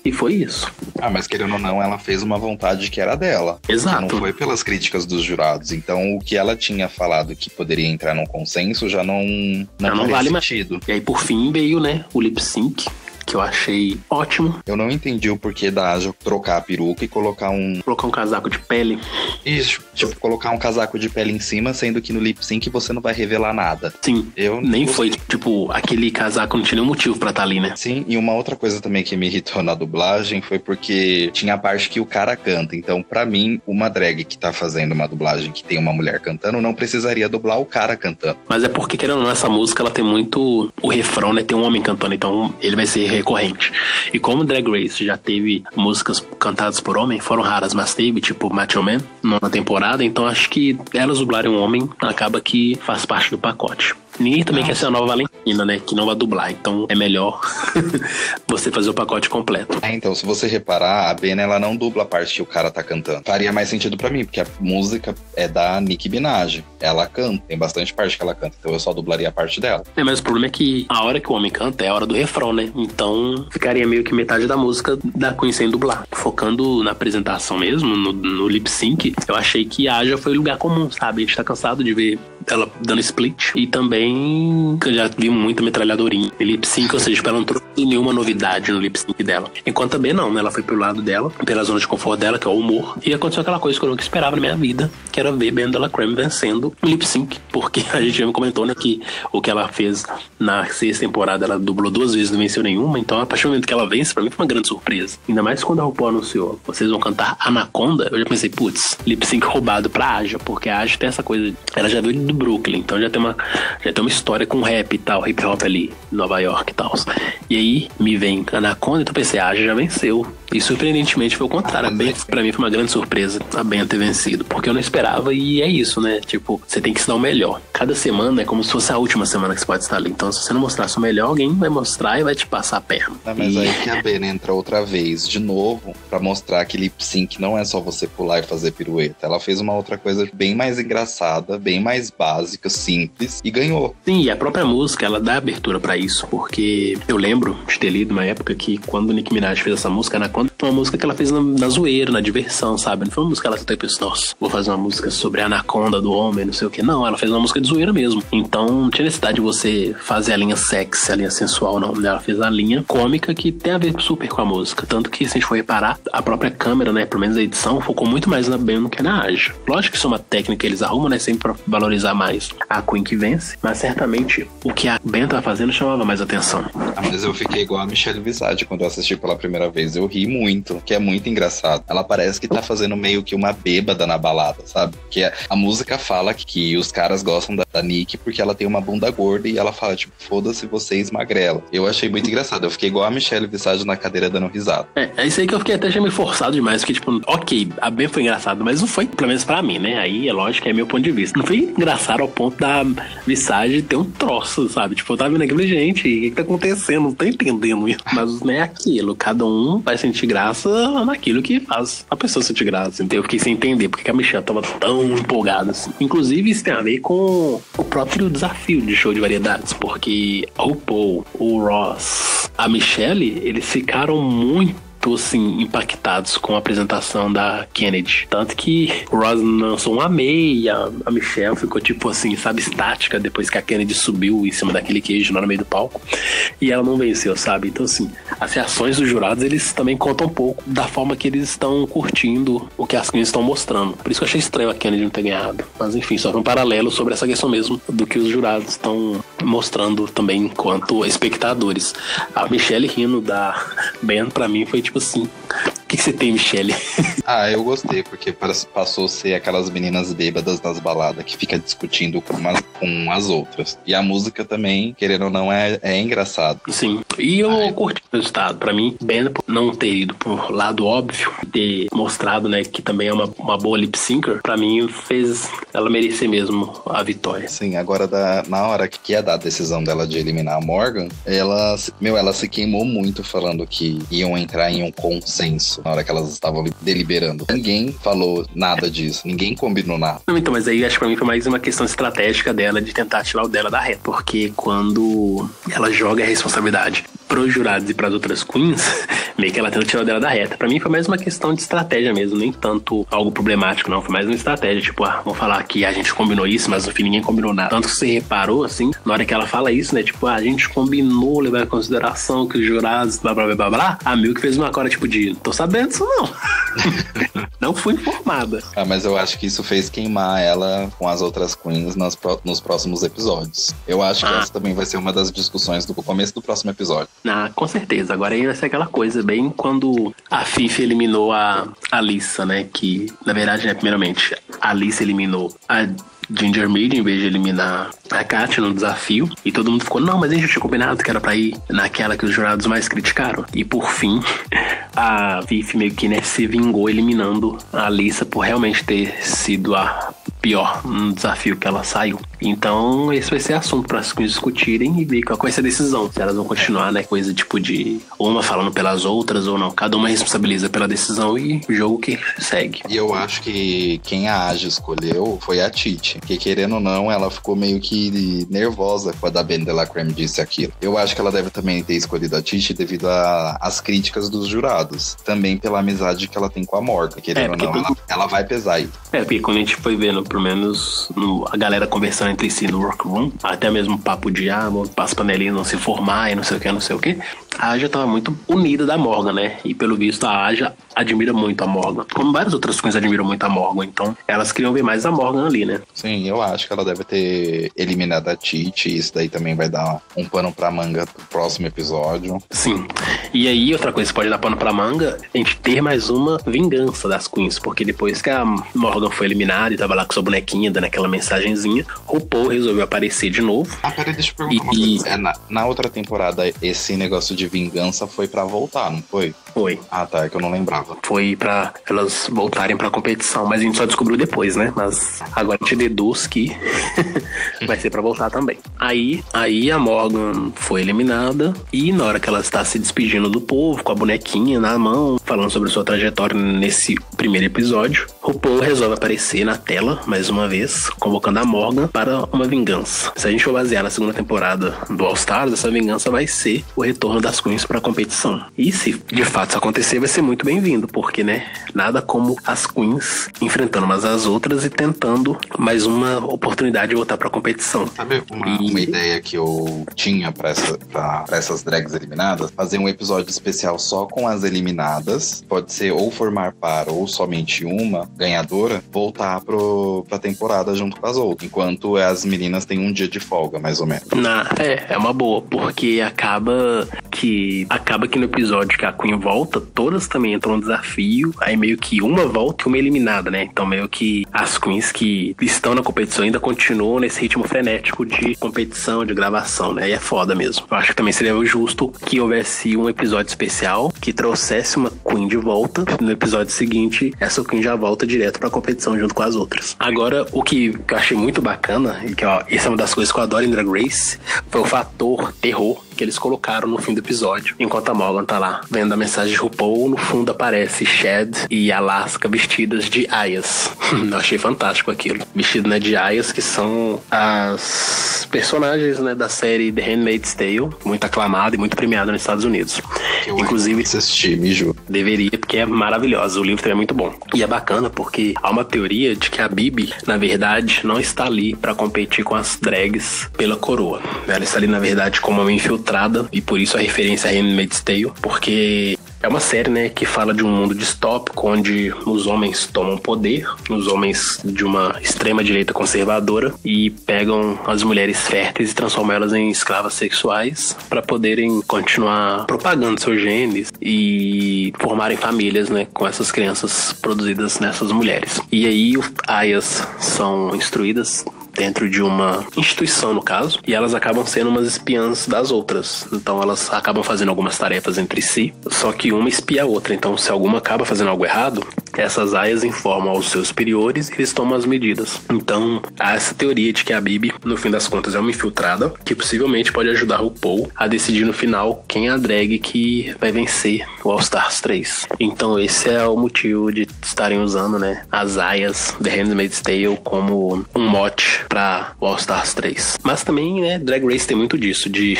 E foi isso. Mas querendo ou não, ela fez uma vontade que era dela. Exato. Que não foi pelas críticas dos jurados. Então, o que ela tinha falado que poderia entrar num consenso já não vale sentido. E aí, por fim, veio, né, o lip sync, que eu achei ótimo. Eu não entendi o porquê da Aja trocar a peruca e colocar um casaco de pele. Isso, tipo, colocar um casaco de pele em cima, sendo que no lip sync você não vai revelar nada. Sim, nem foi, tipo, aquele casaco não tinha nenhum motivo pra estar ali, né? Sim, e uma outra coisa também que me irritou na dublagem foi porque tinha a parte que o cara canta. Então, pra mim, uma drag que tá fazendo uma dublagem que tem uma mulher cantando, não precisaria dublar o cara cantando. Mas é porque, querendo ou não, essa música, ela tem muito o refrão, né? Tem um homem cantando, então ele vai ser recorrente. E como Drag Race já teve músicas cantadas por homem, foram raras, mas teve, tipo Macho Man, na temporada, então acho que elas dublarem um homem acaba que faz parte do pacote. Ninguém também quer ser a nova Valentina, né? Que não vai dublar, então é melhor você fazer o pacote completo. Então, se você reparar, a Ben, ela não dubla a parte que o cara tá cantando. Faria mais sentido pra mim, porque a música é da Nicki Minaj. Ela canta, tem bastante parte que ela canta, então eu só dublaria a parte dela. Mas o problema é que a hora que o homem canta é a hora do refrão, né? Então ficaria meio que metade da música da Queen sem dublar. Focando na apresentação mesmo, no lip sync, eu achei que a Aja foi lugar comum, sabe? A gente tá cansado de ver ela dando split. E também eu já vi muita metralhadorinha em lip sync, ou seja, ela não trouxe nenhuma novidade no lip sync dela. Enquanto a B não, né? Ela foi pelo lado dela, pela zona de conforto dela, que é o humor. E aconteceu aquela coisa que eu nunca esperava na minha vida, que era ver Ben Della Creme vencendo o lip sync. Porque a gente já me comentou, né, que o que ela fez na sexta temporada, ela dublou 2 vezes, não venceu nenhuma. Então, a partir do momento que ela vence, pra mim foi uma grande surpresa. Ainda mais quando a RuPaul anunciou, vocês vão cantar Anaconda, eu já pensei, putz, lip sync roubado pra Aja, porque a Aja tem essa coisa, ela já veio do Brooklyn, então já tem uma história com rap e tal, hip hop ali, Nova York e tal. E aí me vem Anaconda, então eu pensei, a Aja já venceu. E surpreendentemente foi o contrário. A Ben, pra mim, foi uma grande surpresa a Ben ter vencido. Porque eu não esperava e é isso, né? Tipo, você tem que se dar o melhor. Cada semana é como se fosse a última semana que você pode estar ali. Então, se você não mostrar o melhor, alguém vai mostrar e vai te passar a perna. Mas aí que a Ben entra outra vez, de novo, pra mostrar que lip sync não é só você pular e fazer pirueta. Ela fez uma outra coisa bem mais engraçada, bem mais básica, simples, e ganhou. Sim, e a própria música, ela dá abertura pra isso, porque eu lembro de ter lido uma época que quando o Nicki Minaj fez essa música, Anaconda, foi uma música que ela fez na zoeira, na diversão, sabe? Não foi uma música que ela tentou e pensou, nossa, vou fazer uma música sobre a anaconda do homem, não sei o que. Não, ela fez uma música de zoeira mesmo. Então, não tinha necessidade de você fazer a linha sexy, a linha sensual, não. Ela fez a linha cômica que tem a ver super com a música. Tanto que, se a gente for reparar, a própria câmera, né, pelo menos a edição, focou muito mais na Ben do que na Aja. Lógico que isso é uma técnica que eles arrumam, né, sempre pra valorizar mais a Queen que vence, mas certamente o que a Ben tava fazendo chamava mais atenção. Mas eu fiquei igual a Michelle Visage quando eu assisti pela primeira vez. Eu ri muito, que é muito engraçado. Ela parece que tá fazendo meio que uma bêbada na balada, sabe? Que a música fala que os caras gostam da Nick porque ela tem uma bunda gorda e ela fala, tipo, foda-se vocês magrela. Eu achei muito engraçado. Eu fiquei igual a Michelle Visage na cadeira dando risada. É isso aí que eu fiquei até já meio forçado demais, porque, tipo, ok, a Ben foi engraçado, mas não foi, pelo menos pra mim, né? Aí é lógico que é meu ponto de vista. Não foi engraçado ao ponto da Visage ter um troço, sabe? Tipo, eu tava vendo aquilo, gente, o que tá acontecendo? Não tô entendendo isso. Mas não é aquilo. Cada um vai sentir graça naquilo que faz a pessoa sentir graça. Então eu fiquei sem entender porque a Michelle tava tão empolgada assim. Inclusive, isso tem a ver com o próprio desafio de show de variedades, porque o Paul, o Ross, a Michelle, eles ficaram muito assim, impactados com a apresentação da Kennedy. Tanto que o Ross lançou um amei e a Michelle ficou tipo assim, sabe, estática depois que a Kennedy subiu em cima daquele queijo lá no meio do palco e ela não venceu, sabe? Então assim, as reações dos jurados, eles também contam um pouco da forma que eles estão curtindo o que as queens estão mostrando. Por isso que eu achei estranho a Kennedy não ter ganhado. Mas enfim, só um paralelo sobre essa questão mesmo do que os jurados estão mostrando também enquanto espectadores. A Michelle rindo da Ben, pra mim, foi tipo assim, o que você tem, Michelle? Eu gostei, porque passou a ser aquelas meninas bêbadas nas baladas que fica discutindo com as outras. E a música também, querendo ou não, é engraçado. Sim, e eu curti o resultado. Pra mim, Ben, não ter ido pro lado óbvio, ter mostrado, né, que também é uma boa lip syncer, pra mim fez ela merecer mesmo a vitória. Sim, agora na hora que ia dar a decisão dela de eliminar a Morgan, ela se queimou muito falando que iam entrar em um consenso na hora que elas estavam deliberando. Ninguém falou nada disso, ninguém combinou nada. Não, então, mas aí acho que pra mim foi mais uma questão estratégica dela de tentar tirar o dela da reta, porque quando ela joga a responsabilidade pros jurados e pras outras queens, meio que ela tenta tirar o dela da reta. Pra mim foi mais uma questão de estratégia mesmo, nem tanto algo problemático, não. Foi mais uma estratégia, tipo, vamos falar que a gente combinou isso, mas no fim ninguém combinou nada. Tanto que você reparou, assim, na hora que ela fala isso, né, tipo, a gente combinou levar em consideração que os jurados, blá, blá, blá, blá, blá. A Milk fez uma cara, tipo, de, tô sabendo disso não. Não fui informada. Mas eu acho que isso fez queimar ela com as outras queens nos próximos episódios. Eu acho que essa também vai ser uma das discussões do começo do próximo episódio. Com certeza. Agora aí vai ser aquela coisa, bem quando a Fifi eliminou a Alyssa, né? Que, na verdade, né, primeiramente, a Alyssa eliminou a Ginger Maid em vez de eliminar a Katia no desafio, e todo mundo ficou, não, mas a gente tinha combinado que era pra ir naquela que os jurados mais criticaram. E por fim, a Fifi meio que, né, se vingou eliminando a Alyssa por realmente ter sido a pior no desafio que ela saiu. Então esse vai ser assunto para as queens discutirem e ver qual vai ser a decisão, se elas vão continuar, né, coisa tipo de uma falando pelas outras ou não, cada uma responsabiliza pela decisão e o jogo que segue. E eu acho que quem a Aja escolheu foi a Titi, que querendo ou não, ela ficou meio que nervosa quando a Ben de la Creme disse aquilo. Eu acho que ela deve também ter escolhido a Titi devido às críticas dos jurados, também pela amizade que ela tem com a Morgan, querendo ou não, ela vai pesar aí. Porque quando a gente foi vendo, pelo menos a galera conversando entre si no workroom, até mesmo papo de as panelinhas não se formar e não sei o que, a Aja tava muito unida da Morgan, né? E pelo visto a Aja admira muito a Morgan, como várias outras coisas admiram muito a Morgan, então elas queriam ver mais a Morgan ali, né? Sim, eu acho que ela deve ter eliminado a Titi, e isso daí também vai dar um pano pra manga pro próximo episódio. Sim, e aí outra coisa que pode dar pano pra manga, a gente ter mais uma vingança das queens, porque depois que a Morgan foi eliminada e tava lá com sua bonequinha dando aquela mensagenzinha, o Paul resolveu aparecer de novo. Peraí, deixa eu perguntar uma coisa. Na outra temporada, esse negócio de vingança foi pra voltar, não foi? Foi. Ah, tá, é que eu não lembrava. Foi pra elas voltarem pra competição, mas a gente só descobriu depois, né? Mas agora a gente deduz que vai ser pra voltar também. Aí a Morgan foi eliminada e na hora que ela está se despedindo do povo, com a bonequinha na mão, falando sobre sua trajetória nesse primeiro episódio, o Paul resolve aparecer na tela, mais uma vez, convocando a Morgan para uma vingança. Se a gente for basear na segunda temporada do All Stars, essa vingança vai ser o retorno das Queens pra competição. E se de fato isso acontecer, vai ser muito bem-vindo, porque, né, nada como as Queens enfrentando umas às outras e tentando mais uma oportunidade de voltar pra competição. Sabe uma ideia que eu tinha pra essas drags eliminadas? Fazer um episódio especial só com as eliminadas, pode ser ou formar par ou somente uma ganhadora, voltar pra temporada junto com as outras, enquanto as meninas têm um dia de folga, mais ou menos. É uma boa, porque acaba que no episódio que a Queen volta, todas também entram no desafio, aí meio que uma volta e uma eliminada, né? Então meio que as Queens que estão na competição ainda continuam nesse ritmo frenético de competição, de gravação, né? E é foda mesmo. Eu acho que também seria justo que houvesse um episódio especial que trouxesse uma Queen de volta. No episódio seguinte, essa Queen já volta direto pra competição junto com as outras. Agora, o que eu achei muito bacana, e que essa é uma das coisas que eu adoro em Drag Race, foi o fator terror que eles colocaram no fim do episódio. Enquanto a Morgan tá lá vendo a mensagem de RuPaul, no fundo aparece Chad e Alaska vestidas de aias. Eu achei fantástico aquilo. Vestido, né, de aias, que são as personagens, né, da série The Handmaid's Tale, muito aclamada e muito premiada nos Estados Unidos. Inclusive, assisti, me juro. Deveria, porque é maravilhosa. O livro também é muito bom. E é bacana porque há uma teoria de que a Bibi, na verdade, não está ali pra competir com as drags pela coroa. Ela está ali, na verdade, como uma infiltrada, e por isso a referência a Handmaid's Tale, porque é uma série, né, que fala de um mundo distópico onde os homens tomam poder, os homens de uma extrema-direita conservadora, e pegam as mulheres férteis e transformam elas em escravas sexuais para poderem continuar propagando seus genes e formarem famílias, né, com essas crianças produzidas nessas mulheres. E aí, aias são instruídas dentro de uma instituição, no caso, e elas acabam sendo umas espiãs das outras. Então elas acabam fazendo algumas tarefas entre si, só que uma espia a outra. Então se alguma acaba fazendo algo errado, essas aias informam aos seus superiores e eles tomam as medidas. Então há essa teoria de que a Bibi, no fim das contas, é uma infiltrada que possivelmente pode ajudar o Paul a decidir no final quem é a drag que vai vencer o All Stars 3. Então esse é o motivo de estarem usando, né, as aias The Handmaid's Tale como um mote pra All Stars 3. Mas também, né, Drag Race tem muito disso, de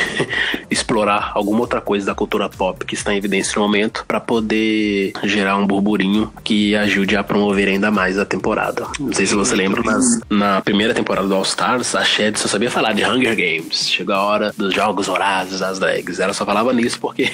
explorar alguma outra coisa da cultura pop que está em evidência no momento pra poder gerar um burburinho que ajude a promover ainda mais a temporada. Não sei se você lembra, mas na primeira temporada do All Stars, a Shed só sabia falar de Hunger Games. Chegou a hora dos jogos vorazes das drags. Ela só falava nisso porque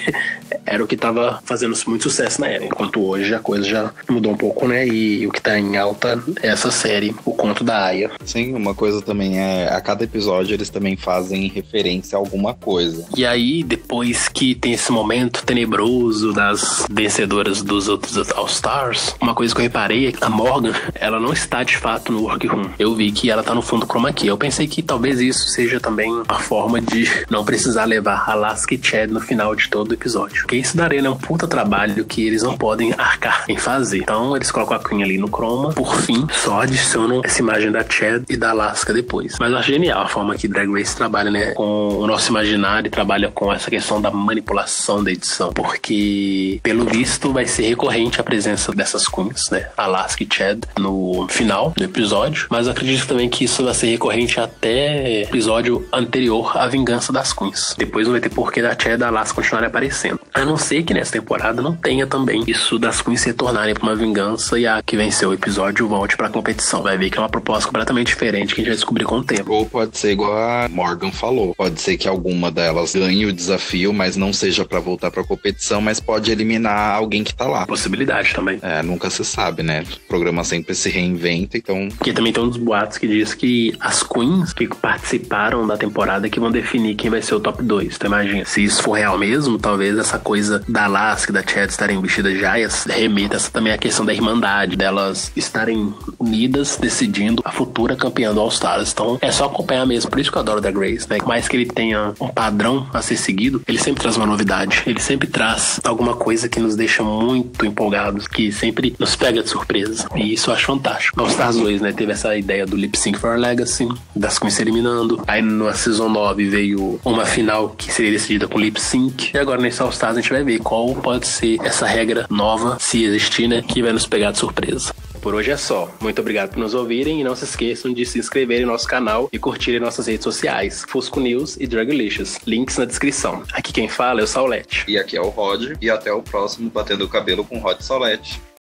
era o que tava fazendo muito sucesso na época. Enquanto hoje a coisa já mudou um pouco, né? E o que tá em alta é essa série, O Conto da Aya. Sim, uma coisa também é, a cada episódio eles também fazem referência a alguma coisa. E aí, depois que tem esse momento tenebroso das vencedoras dos outros All Stars, uma coisa que eu reparei é que a Morgan, ela não está de fato no workroom. Eu vi que ela tá no fundo chroma key. Eu pensei que talvez isso seja também uma forma de não precisar levar Alaska e Chad no final de todo o episódio. Porque isso daria, né, um puta trabalho que eles não podem arcar em fazer. Então eles colocam a Queen ali no chroma, por fim, só adicionam essa imagem da Chad e da Alaska depois. Mas eu acho genial a forma que Drag Race trabalha, né, com o nosso imaginário e trabalha com essa questão da manipulação da edição, porque pelo visto vai ser recorrente a presença dessas queens, né, Alaska e Chad no final do episódio, mas eu acredito também que isso vai ser recorrente até o episódio anterior à vingança das queens. Depois não vai ter porquê da Chad e da Alaska continuarem aparecendo, a não ser que nessa temporada não tenha também isso das queens se tornarem pra uma vingança e a que venceu o episódio volte pra competição. Vai ver que é uma proposta completamente diferente que a gente vai descobrir com o tempo. Ou pode ser igual a Morgan falou, pode ser que alguma delas ganhe o desafio, mas não seja pra voltar pra competição, mas pode eliminar alguém que tá lá. Possibilidade também. É, nunca se sabe, né? O programa sempre se reinventa, então... Porque também tem um dos boatos que diz que as queens que participaram da temporada que vão definir quem vai ser o top 2. Então imagina, se isso for real mesmo, talvez essa coisa da Alaska e da Chad estarem vestidas de aias remeta essa também a questão da irmandade, delas estarem unidas, decidindo a futura campeã do All-Stars. Então é só acompanhar mesmo. Por isso que eu adoro o Drag Race, né? Por mais que ele tenha um padrão a ser seguido, ele sempre traz uma novidade. Ele sempre traz alguma coisa que nos deixa muito empolgados, que sempre nos pega de surpresa. E isso eu acho fantástico. All-Stars 2, né? Teve essa ideia do Lip Sync for Legacy, das queens se eliminando. Aí na Season 9 veio uma final que seria decidida com Lip Sync. E agora nesse All-Stars a gente vai ver qual pode ser essa regra nova, se existir, né? Que vai nos pegar de surpresa. Por hoje é só. Muito obrigado por nos ouvirem e não se esqueçam de se inscrever em nosso canal e curtirem nossas redes sociais, Fusco News e Dragalicious. Links na descrição. Aqui quem fala é o Saulete. E aqui é o Rod. E até o próximo Batendo o Cabelo com Rod Saulete.